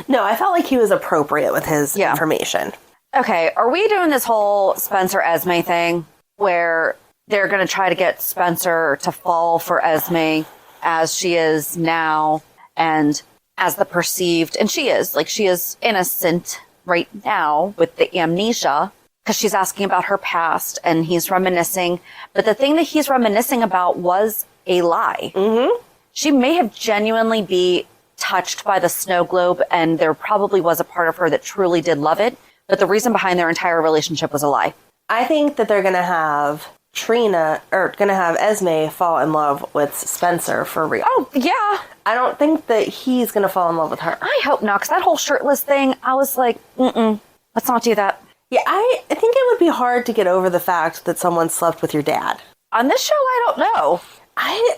No, I felt like he was appropriate with his information. Okay, are we doing this whole Spencer Esme thing where they're going to try to get Spencer to fall for Esme as she is now and as the perceived, and she is innocent right now with the amnesia, because she's asking about her past and he's reminiscing. But the thing that he's reminiscing about was a lie. Mm-hmm. She may have genuinely be touched by the snow globe, and there probably was a part of her that truly did love it. But the reason behind their entire relationship was a lie. I think that they're going to have Esme fall in love with Spencer for real. Oh, yeah. I don't think that he's going to fall in love with her. I hope not, because that whole shirtless thing, I was like, let's not do that. Yeah, I think it would be hard to get over the fact that someone slept with your dad. On this show, I don't know.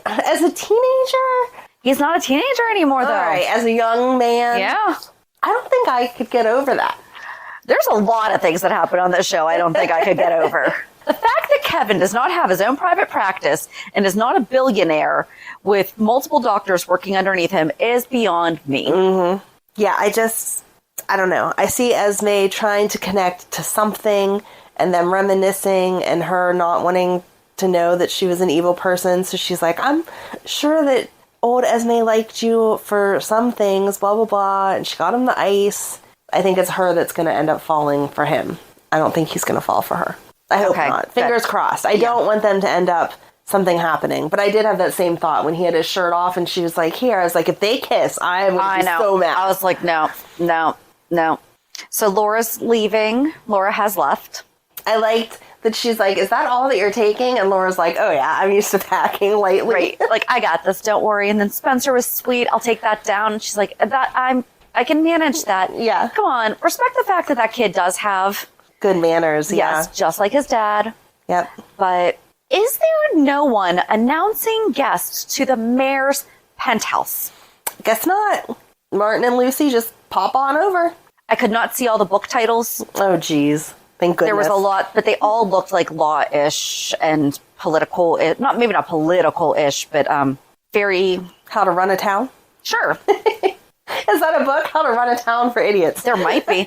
As a teenager? He's not a teenager anymore, though. All right, as a young man? Yeah. I don't think I could get over that. There's a lot of things that happen on this show I don't think I could get over. The fact that Kevin does not have his own private practice and is not a billionaire with multiple doctors working underneath him is beyond me. Mm-hmm. Yeah, I don't know. I see Esme trying to connect to something and them reminiscing and her not wanting to know that she was an evil person. So she's like, I'm sure that old Esme liked you for some things, blah, blah, blah. And she got him the ice. I think it's her that's going to end up falling for him. I don't think he's going to fall for her. I hope not. Fingers crossed. I don't want them to end up something happening. But I did have that same thought when he had his shirt off and she was like, here. I was like, if they kiss, I would be so mad. I was like, no. So Laura's leaving. Laura has left. I liked that she's like, is that all that you're taking? And Laura's like, oh yeah, I'm used to packing lightly. Right. Like, I got this, don't worry. And then Spencer was sweet. I'll take that down. And she's like, I can manage that. Yeah. Come on. Respect the fact that kid does have good manners. Yes, just like his dad. Yep. But is there no one announcing guests to the mayor's penthouse? Guess not. Martin and Lucy just pop on over. I could not see all the book titles. Oh, geez. Thank goodness. There was a lot, but they all looked like law-ish and political. Maybe not political-ish, but very... How to Run a Town? Sure. Is that a book? How to Run a Town for Idiots? There might be.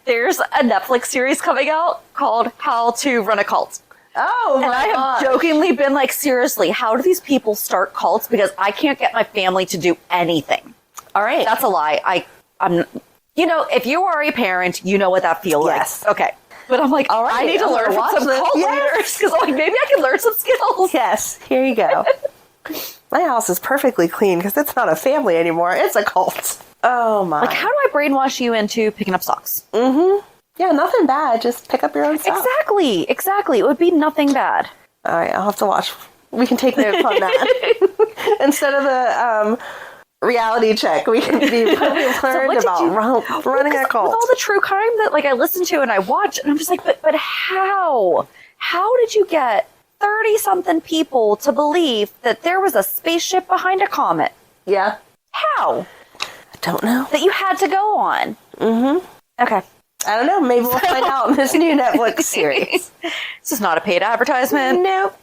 There's a Netflix series coming out called How to Run a Cult. Oh, my And I have jokingly been like, seriously, how do these people start cults? Because I can't get my family to do anything. All right. That's a lie. I'm... You know, if you are a parent, you know what that feels like. Yes. Okay. But I'm like, all right, I need to learn from some cult leaders because like maybe I can learn some skills. Yes. Here you go. My house is perfectly clean because it's not a family anymore. It's a cult. Oh, my. Like, how do I brainwash you into picking up socks? Mm-hmm. Yeah, nothing bad. Just pick up your own stuff. Exactly. It would be nothing bad. All right, I'll have to watch. We can take notes on that. Instead of the reality check, we can be learned about running a cult. With all the true crime that like I listen to and I watch, and I'm just like, but how? How did you get 30-something people to believe that there was a spaceship behind a comet? Yeah. How? I don't know. That you had to go on. Mm-hmm. Okay. I don't know. Maybe we'll find out in this new Netflix series. This is not a paid advertisement. Nope.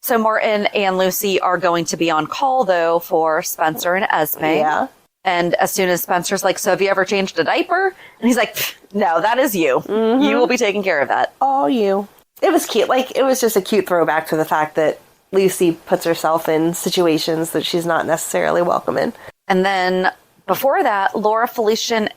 So Martin and Lucy are going to be on call, though, for Spencer and Esme. Yeah. And as soon as Spencer's like, so have you ever changed a diaper? And he's like, no, that is you. Mm-hmm. You will be taking care of that. Oh, you. It was cute. Like, it was just a cute throwback to the fact that Lucy puts herself in situations that she's not necessarily welcome in. And then before that, Laura, Felicia,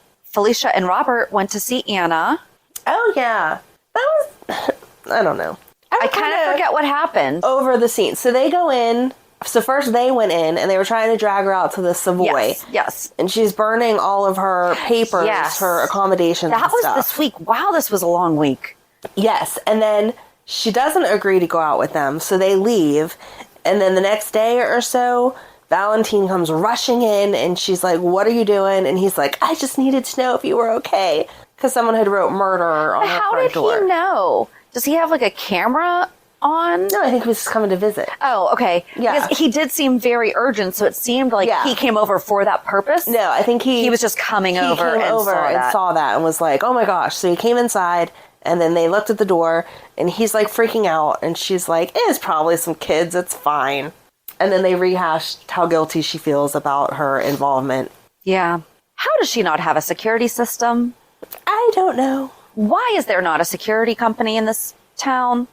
and Robert went to see Anna. Oh, yeah. That was... I don't know. I kind of forget what happened. Over the scene. So they go in. So first they went in and they were trying to drag her out to the Savoy. Yes. And she's burning all of her papers, her accommodations and stuff. That was this week. Wow, this was a long week. Yes. And then she doesn't agree to go out with them. So they leave. And then the next day or so, Valentine comes rushing in and she's like, what are you doing? And he's like, I just needed to know if you were okay. Because someone had wrote murder on her front door. How did he know? Does he have like a camera on? No, I think he was just coming to visit. Oh, okay. Yeah. Because he did seem very urgent, so it seemed like he came over for that purpose. No, I think he was just coming over and saw that and was like, oh my gosh. So he came inside and then they looked at the door and he's like freaking out and she's like, it's probably some kids, it's fine. And then they rehashed how guilty she feels about her involvement. Yeah. How does she not have a security system? I don't know. Why is there not a security company in this town?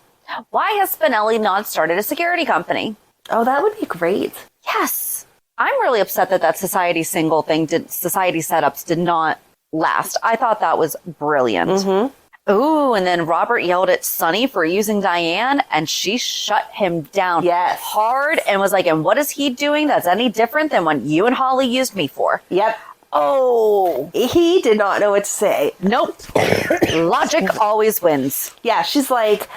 Why has Spinelli not started a security company? Oh, that would be great. Yes. I'm really upset that society setups did not last. I thought that was brilliant. Mm-hmm. Ooh, and then Robert yelled at Sonny for using Diane, and she shut him down hard and was like, and what is he doing that's any different than when you and Holly used me for? Yep. Oh. He did not know what to say. Nope. Logic always wins. Yeah, she's like,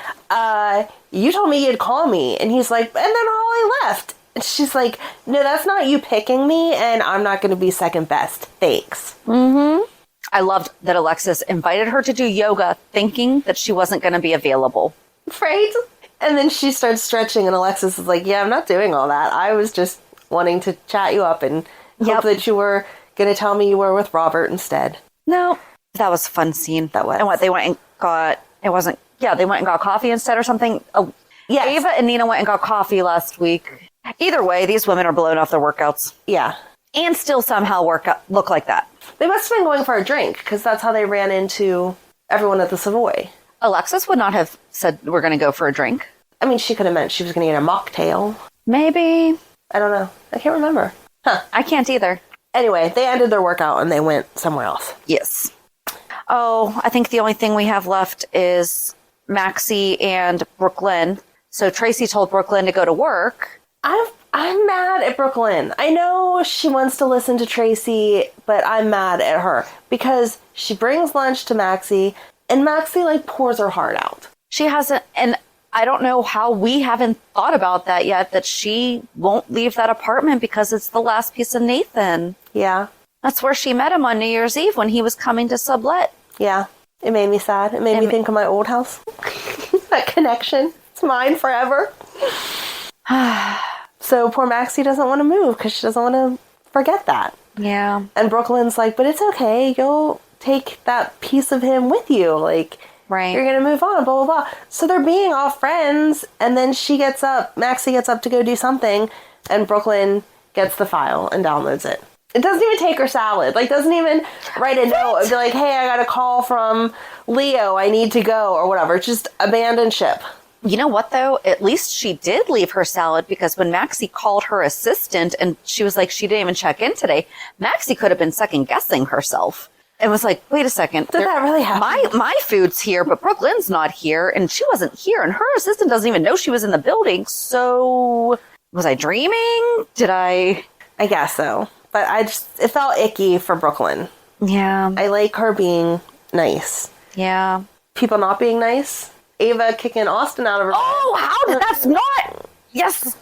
you told me you'd call me. And he's like, and then Holly left. And she's like, no, that's not you picking me, and I'm not going to be second best. Thanks. Mm-hmm. I loved that Alexis invited her to do yoga thinking that she wasn't going to be available. Right? And then she starts stretching, and Alexis is like, yeah, I'm not doing all that. I was just wanting to chat you up and hope that you were going to tell me you were with Robert instead. No. That was a fun scene. That was. And what, they went and got, they went and got coffee instead or something? Oh, yes. Ava and Nina went and got coffee last week. Either way, these women are blowing off their workouts. Yeah. And still somehow look like that. They must have been going for a drink, because that's how they ran into everyone at the Savoy. Alexis would not have said we're going to go for a drink. I mean, she could have meant she was going to get a mocktail. Maybe. I don't know. I can't remember. Huh. I can't either. Anyway, they ended their workout and they went somewhere else. Yes. Oh, I think the only thing we have left is Maxie and Brooklyn. So Tracy told Brooklyn to go to work. I'm mad at Brooklyn. I know she wants to listen to Tracy, but I'm mad at her because she brings lunch to Maxie and Maxie pours her heart out. She hasn't, and I don't know how we haven't thought about that yet, that she won't leave that apartment because it's the last piece of Nathan. Yeah. That's where she met him on New Year's Eve when he was coming to sublet. Yeah. It made me sad. It made me think of my old house. That connection. It's mine forever. So poor Maxie doesn't want to move because she doesn't want to forget that. Yeah. And Brooklyn's like, but it's okay. You'll take that piece of him with you. Right. You're going to move on, blah, blah, blah. So they're being all friends. And then Maxie gets up to go do something. And Brooklyn gets the file and downloads it. It doesn't even take her salad. Doesn't even write a note and be like, hey, I got a call from Leo. I need to go or whatever. Just abandon ship. You know what, though? At least she did leave her salad because when Maxie called her assistant and she was like, she didn't even check in today, Maxie could have been second-guessing herself and was like, wait a second. Did that really happen? My food's here, but Brooklyn's not here, and she wasn't here, and her assistant doesn't even know she was in the building, so was I dreaming? Did I? I guess so. But it felt icky for Brooklyn. Yeah. I like her being nice. Yeah. People not being nice. Ava kicking Austin out of her. Oh, how did that's not? Yes.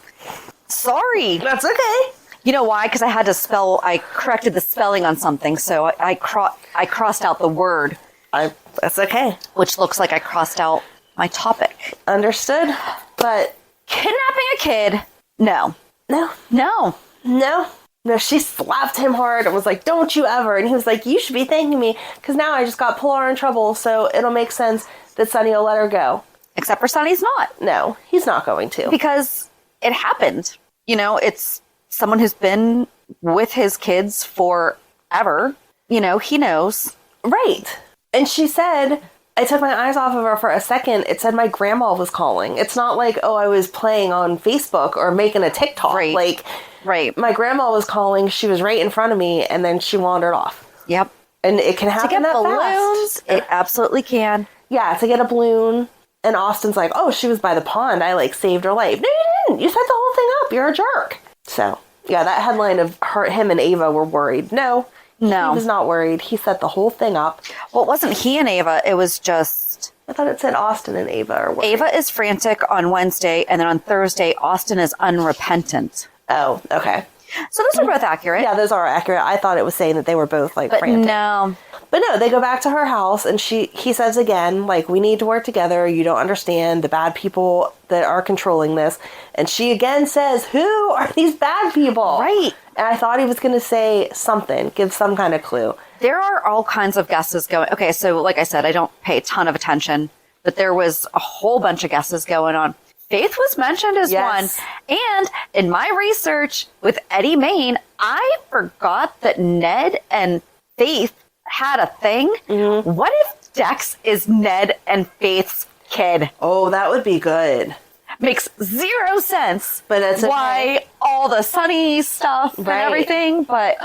Sorry. That's okay. You know why? Because I corrected the spelling on something, so I crossed out the word. That's okay. Which looks like I crossed out my topic. Understood. But kidnapping a kid? No. No. No. No. No, she slapped him hard and was like, don't you ever. And he was like, you should be thanking me because now I just got Pilar in trouble, so it'll make sense that Sonny will let her go. Except for Sonny's not. No, he's not going to. Because it happened. It's someone who's been with his kids forever. He knows. Right. And she said, I took my eyes off of her for a second. It said my grandma was calling. It's not like, oh, I was playing on Facebook or making a TikTok. Right. Right. My grandma was calling. She was right in front of me, and then she wandered off. Yep. And it can happen that balloons, fast. It absolutely can. Yeah, to get a balloon. And Austin's like, oh, she was by the pond. I, saved her life. No, you didn't. You set the whole thing up. You're a jerk. So, yeah, that headline of him and Ava were worried. No. He was not worried. He set the whole thing up. Well, it wasn't he and Ava. It was just... I thought it said Austin and Ava are worried. Ava is frantic on Wednesday, and then on Thursday, Austin is unrepentant. Oh, okay. So those are both accurate. Yeah, those are accurate. I thought it was saying that they were both, but frantic. No. But no, they go back to her house, and he says again, we need to work together. You don't understand the bad people that are controlling this. And she again says, who are these bad people? Right. And I thought he was going to say something, give some kind of clue. There are all kinds of guesses going. Okay, so like I said, I don't pay a ton of attention, but there was a whole bunch of guesses going on. Faith was mentioned as one. And in my research with Eddie Main, I forgot that Ned and Faith had a thing. Mm-hmm. What if Dex is Ned and Faith's kid? Oh, that would be good. Makes zero sense. But that's why all the Sonny stuff and everything. But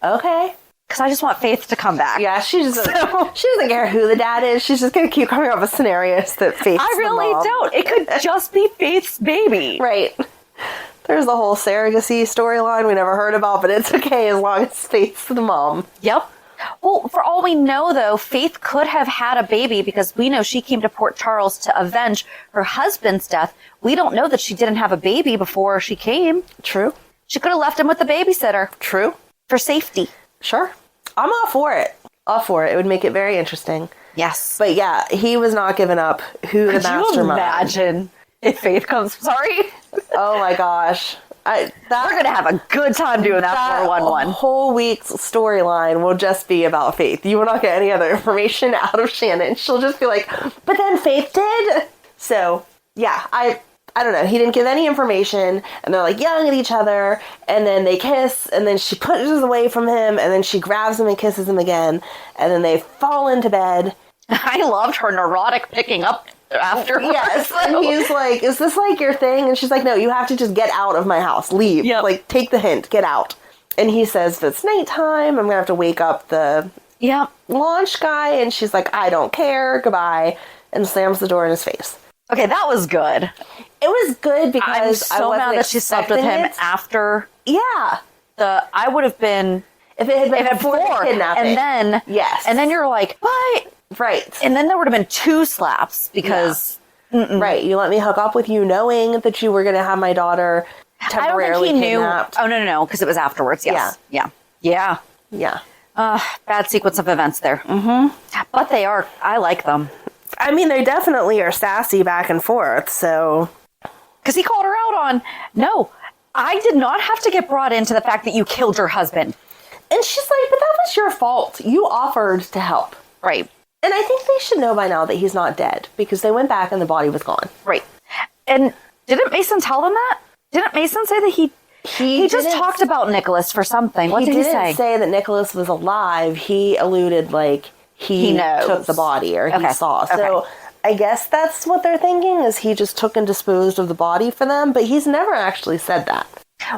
okay. because I just want Faith to come back. Yeah, she doesn't care who the dad is. She's just going to keep coming up with scenarios that Faith's I really the mom. don't. It could just be Faith's baby. Right. There's the whole surrogacy storyline we never heard about, but it's okay as long as Faith's the mom. Yep. Well, for all we know, though, Faith could have had a baby because we know she came to Port Charles to avenge her husband's death. We don't know that she didn't have a baby before she came. True. She could have left him with the babysitter. True. For safety. Sure. I'm all for it. All for it. It would make it very interesting. Yes. But yeah, he was not giving up who the mastermind. Could you imagine if Faith comes? Sorry. Oh my gosh. We're going to have a good time doing that 411. Whole week's storyline will just be about Faith. You will not get any other information out of Shannon. She'll just be like, but then Faith did. So, yeah, I don't know. He didn't give any information, and they're like yelling at each other, and then they kiss, and then she pushes away from him, and then she grabs him and kisses him again, and then they fall into bed. I loved her neurotic picking up after. Yes, and he's like, is this like your thing? And she's like, no, you have to just get out of my house. Leave. Yep. Like, take the hint. Get out. And he says, if it's nighttime, I'm going to have to wake up the launch guy. And she's like, I don't care. Goodbye. And slams the door in his face. Okay, that was good. It was good because I'm so mad that she slept with him after. Yeah. I would have been... If it had been before the kidnapping. And then... Yes. And then you're like, what? Right. And then there would have been 2 slaps because... Yeah. Right. You let me hook up with you knowing that you were going to have my daughter temporarily kidnapped. Oh, no, because it was afterwards. Yes. Yeah. Bad sequence of events there. Mm-hmm. But they are... I like them. I mean, they definitely are sassy back and forth, so... Because he called her out on, no, I did not have to get brought into the fact that you killed your husband. And she's like, but that was your fault. You offered to help. Right. And I think they should know by now that he's not dead, because they went back and the body was gone. Right. And didn't Mason tell them that? Didn't Mason say that he just talked about Nicholas for something? What did he say? He didn't say that Nicholas was alive. He alluded like he took the body or he saw. Okay. So I guess that's what they're thinking, is he just took and disposed of the body for them, but he's never actually said that.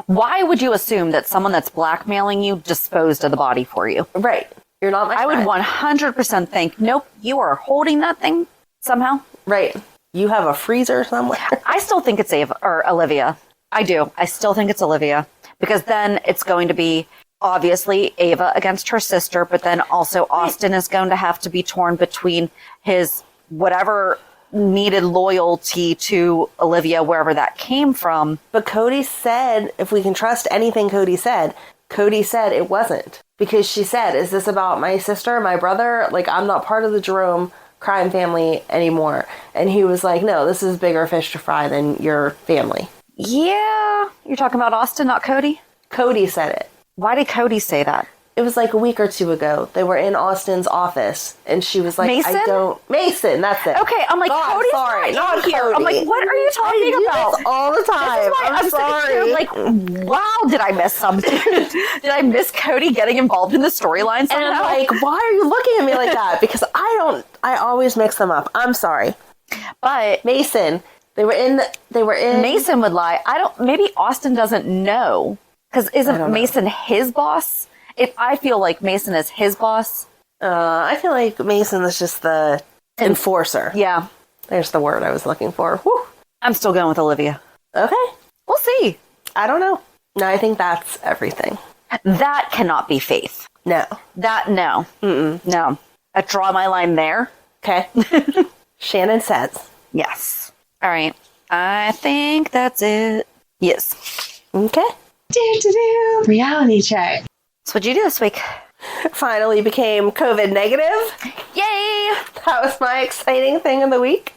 Why would you assume that someone that's blackmailing you disposed of the body for you? Right. You're not my friend. I would 100% think, nope, you are holding that thing somehow. Right. You have a freezer somewhere. I still think it's Olivia. I do. I still think it's Olivia. Because then it's going to be, obviously, Ava against her sister, but then also Austin is going to have to be torn between his whatever needed loyalty to Olivia, wherever that came from. But Cody said, if we can trust anything Cody said it wasn't. Because she said, is this about my sister, my brother? Like, I'm not part of the Jerome crime family anymore. And he was like, no, this is bigger fish to fry than your family. Yeah. You're talking about Austin, not Cody? Cody said it. Why did Cody say that? It was like a week or 2 ago. They were in Austin's office, and she was like, Mason? Mason, that's it. Okay, I'm like, God, Cody's sorry, not Cody. here. I'm like, what are you talking about? This all the time. This is why I'm sorry. Here, like, wow, did I miss something? Did I miss Cody getting involved in the storyline somehow? And I'm like, why are you looking at me like that? Because I always mix them up. I'm sorry. But Mason, they were in. Mason would lie. Maybe Austin doesn't know. Because isn't Mason his boss? If I feel like Mason is his boss. I feel like Mason is just the enforcer. Yeah. There's the word I was looking for. Whew. I'm still going with Olivia. Okay. We'll see. I don't know. No, I think that's everything. That cannot be Faith. No. No. Mm-mm. No. I draw my line there. Okay. Shannon says. Yes. All right. I think that's it. Yes. Okay. Reality check. So what'd you do this week? Finally became COVID negative. Yay! That was my exciting thing of the week.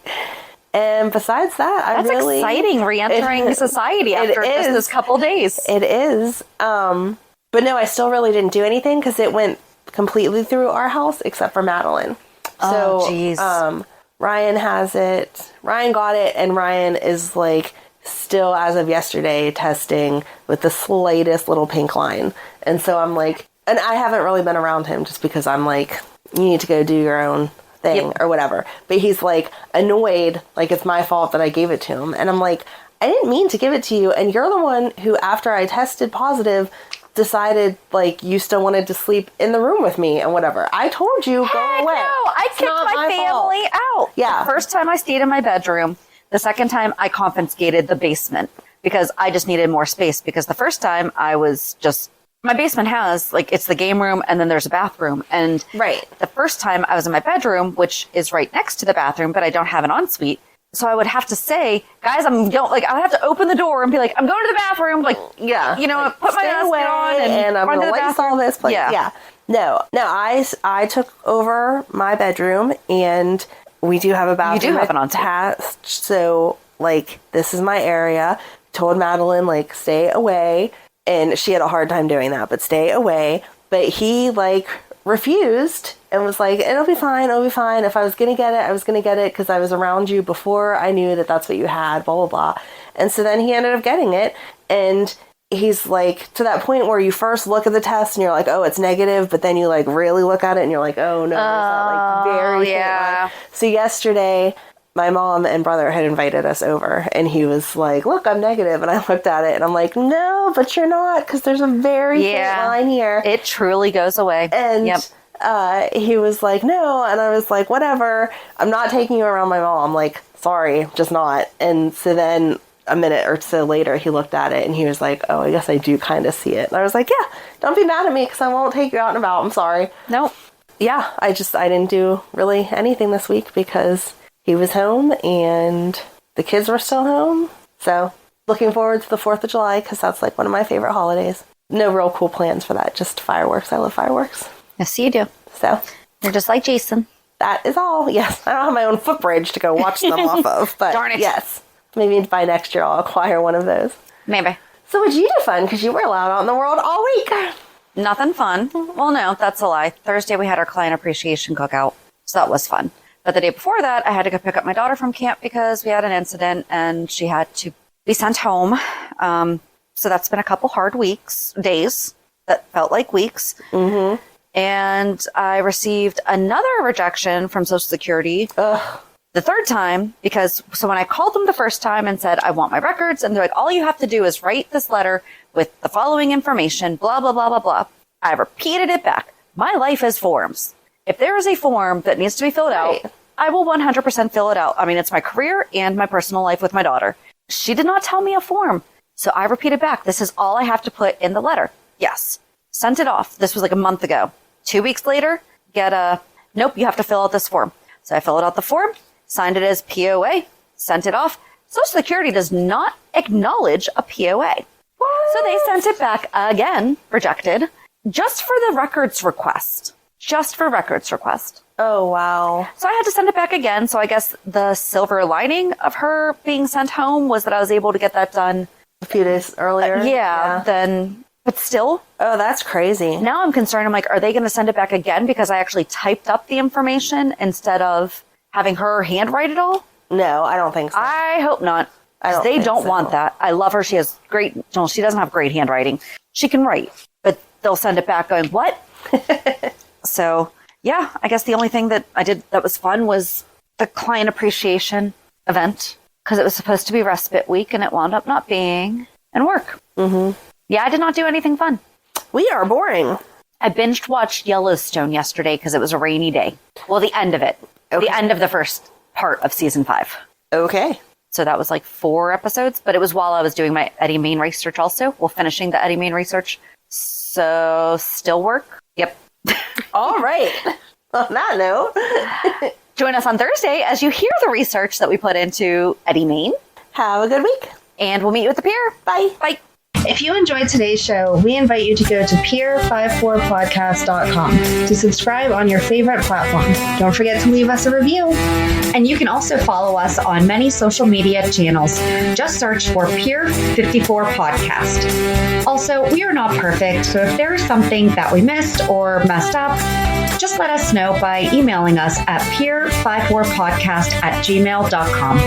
And besides that, That's exciting, re-entering society after just this couple days. It is. But no, I still really didn't do anything because it went completely through our house except for Madeline. Oh, jeez. Ryan has it. Ryan got it, and Ryan is like still, as of yesterday, testing with the slightest little pink line. And so I'm like, and I haven't really been around him just because I'm like, you need to go do your own thing or whatever. But he's like annoyed, like it's my fault that I gave it to him. And I'm like, I didn't mean to give it to you. And you're the one who, after I tested positive, decided like you still wanted to sleep in the room with me and whatever. I told you, go away. No, I kicked my family out. Yeah. The first time I stayed in my bedroom. The second time I confiscated the basement because I just needed more space. Because the first time I was just, my basement has like, it's the game room and then there's a bathroom. And Right. the first time I was in my bedroom, which is right next to the bathroom, but I don't have an ensuite. So I would have to say, guys, I would have to open the door and be like, I'm going to the bathroom. Like, Yeah. you know, like, put my stay mask away on and I'm run going to to the lights bathroom. all this place. Yeah. Yeah. No, I took over my bedroom and we do have a bathroom. You do have an ensuite. attached. So like, this is my area. Told Madeline, like, stay away. And she had a hard time doing that, but stay away. But he like refused and was like, it'll be fine. If I was going to get it, I was going to get it because I was around you before I knew that that's what you had, blah, blah, blah. And so then he ended up getting it. And he's like, to that point where you first look at the test and you're like, oh, it's negative. But then you like really look at it and you're like, oh, no, there's that like very faint line. So yesterday, my mom and brother had invited us over and he was like, look, I'm negative. And I looked at it and I'm like, no, but you're not, because there's a very faint line here. It truly goes away. And he was like, no. And I was like, whatever. I'm not taking you around my mom. Like, sorry, just not. And so then a minute or so later, he looked at it and he was like, oh, I guess I do kind of see it. And I was like, yeah, don't be mad at me because I won't take you out and about. I'm sorry. Nope. Yeah, I didn't do really anything this week because he was home and the kids were still home. So looking forward to the 4th of July because that's like one of my favorite holidays. No real cool plans for that. Just fireworks. I love fireworks. Yes, you do. So you're just like Jason. That is all. Yes. I don't have my own footbridge to go watch them off of. But darn it. Yes. Maybe by next year I'll acquire one of those. Maybe. So what'd you do fun? Because you were allowed out in the world all week. Nothing fun. Well, no, that's a lie. Thursday we had our client appreciation cookout. So that was fun. But the day before that, I had to go pick up my daughter from camp because we had an incident and she had to be sent home. So that's been a couple hard days that felt like weeks. Mm-hmm. And I received another rejection from Social Security. Ugh. The third time, so when I called them the first time and said, I want my records, and they're like, all you have to do is write this letter with the following information, blah, blah, blah, blah, blah. I repeated it back. My life is forms. If there is a form that needs to be filled out, I will 100% fill it out. I mean, it's my career and my personal life with my daughter. She did not tell me a form. So I repeated back. This is all I have to put in the letter. Yes. Sent it off. This was like a month ago. 2 weeks later, nope, you have to fill out this form. So I filled out the form, signed it as POA, sent it off. Social Security does not acknowledge a POA. What? So they sent it back again, rejected, just for the records request. Just for records request. Oh, wow. So I had to send it back again. So I guess the silver lining of her being sent home was that I was able to get that done a few days earlier. But still. Oh, that's crazy. Now I'm concerned. I'm like, are they going to send it back again because I actually typed up the information instead of having her handwrite it all? No, I don't think so. I hope not. They don't want that. I love her. She has she doesn't have great handwriting. She can write, but they'll send it back going, what? So, yeah, I guess the only thing that I did that was fun was the client appreciation event because it was supposed to be respite week and it wound up not being, and work. Mm-hmm. Yeah, I did not do anything fun. We are boring. I binged watched Yellowstone yesterday because it was a rainy day. Well, the end of it. Okay. The end of the first part of season 5. Okay. So that was like 4 episodes, but it was while I was doing my Eddie Main research also. Well, finishing the Eddie Main research. So still work. Yep. All right. On that note. Join us on Thursday as you hear the research that we put into Eddie Main. Have a good week. And we'll meet you at the pier. Bye. Bye. If you enjoyed today's show, we invite you to go to pier54podcast.com to subscribe on your favorite platform. Don't forget to leave us a review. And you can also follow us on many social media channels. Just search for Pier 54 Podcast. Also, we are not perfect, so if there is something that we missed or messed up, just let us know by emailing us at pier54podcast@gmail.com.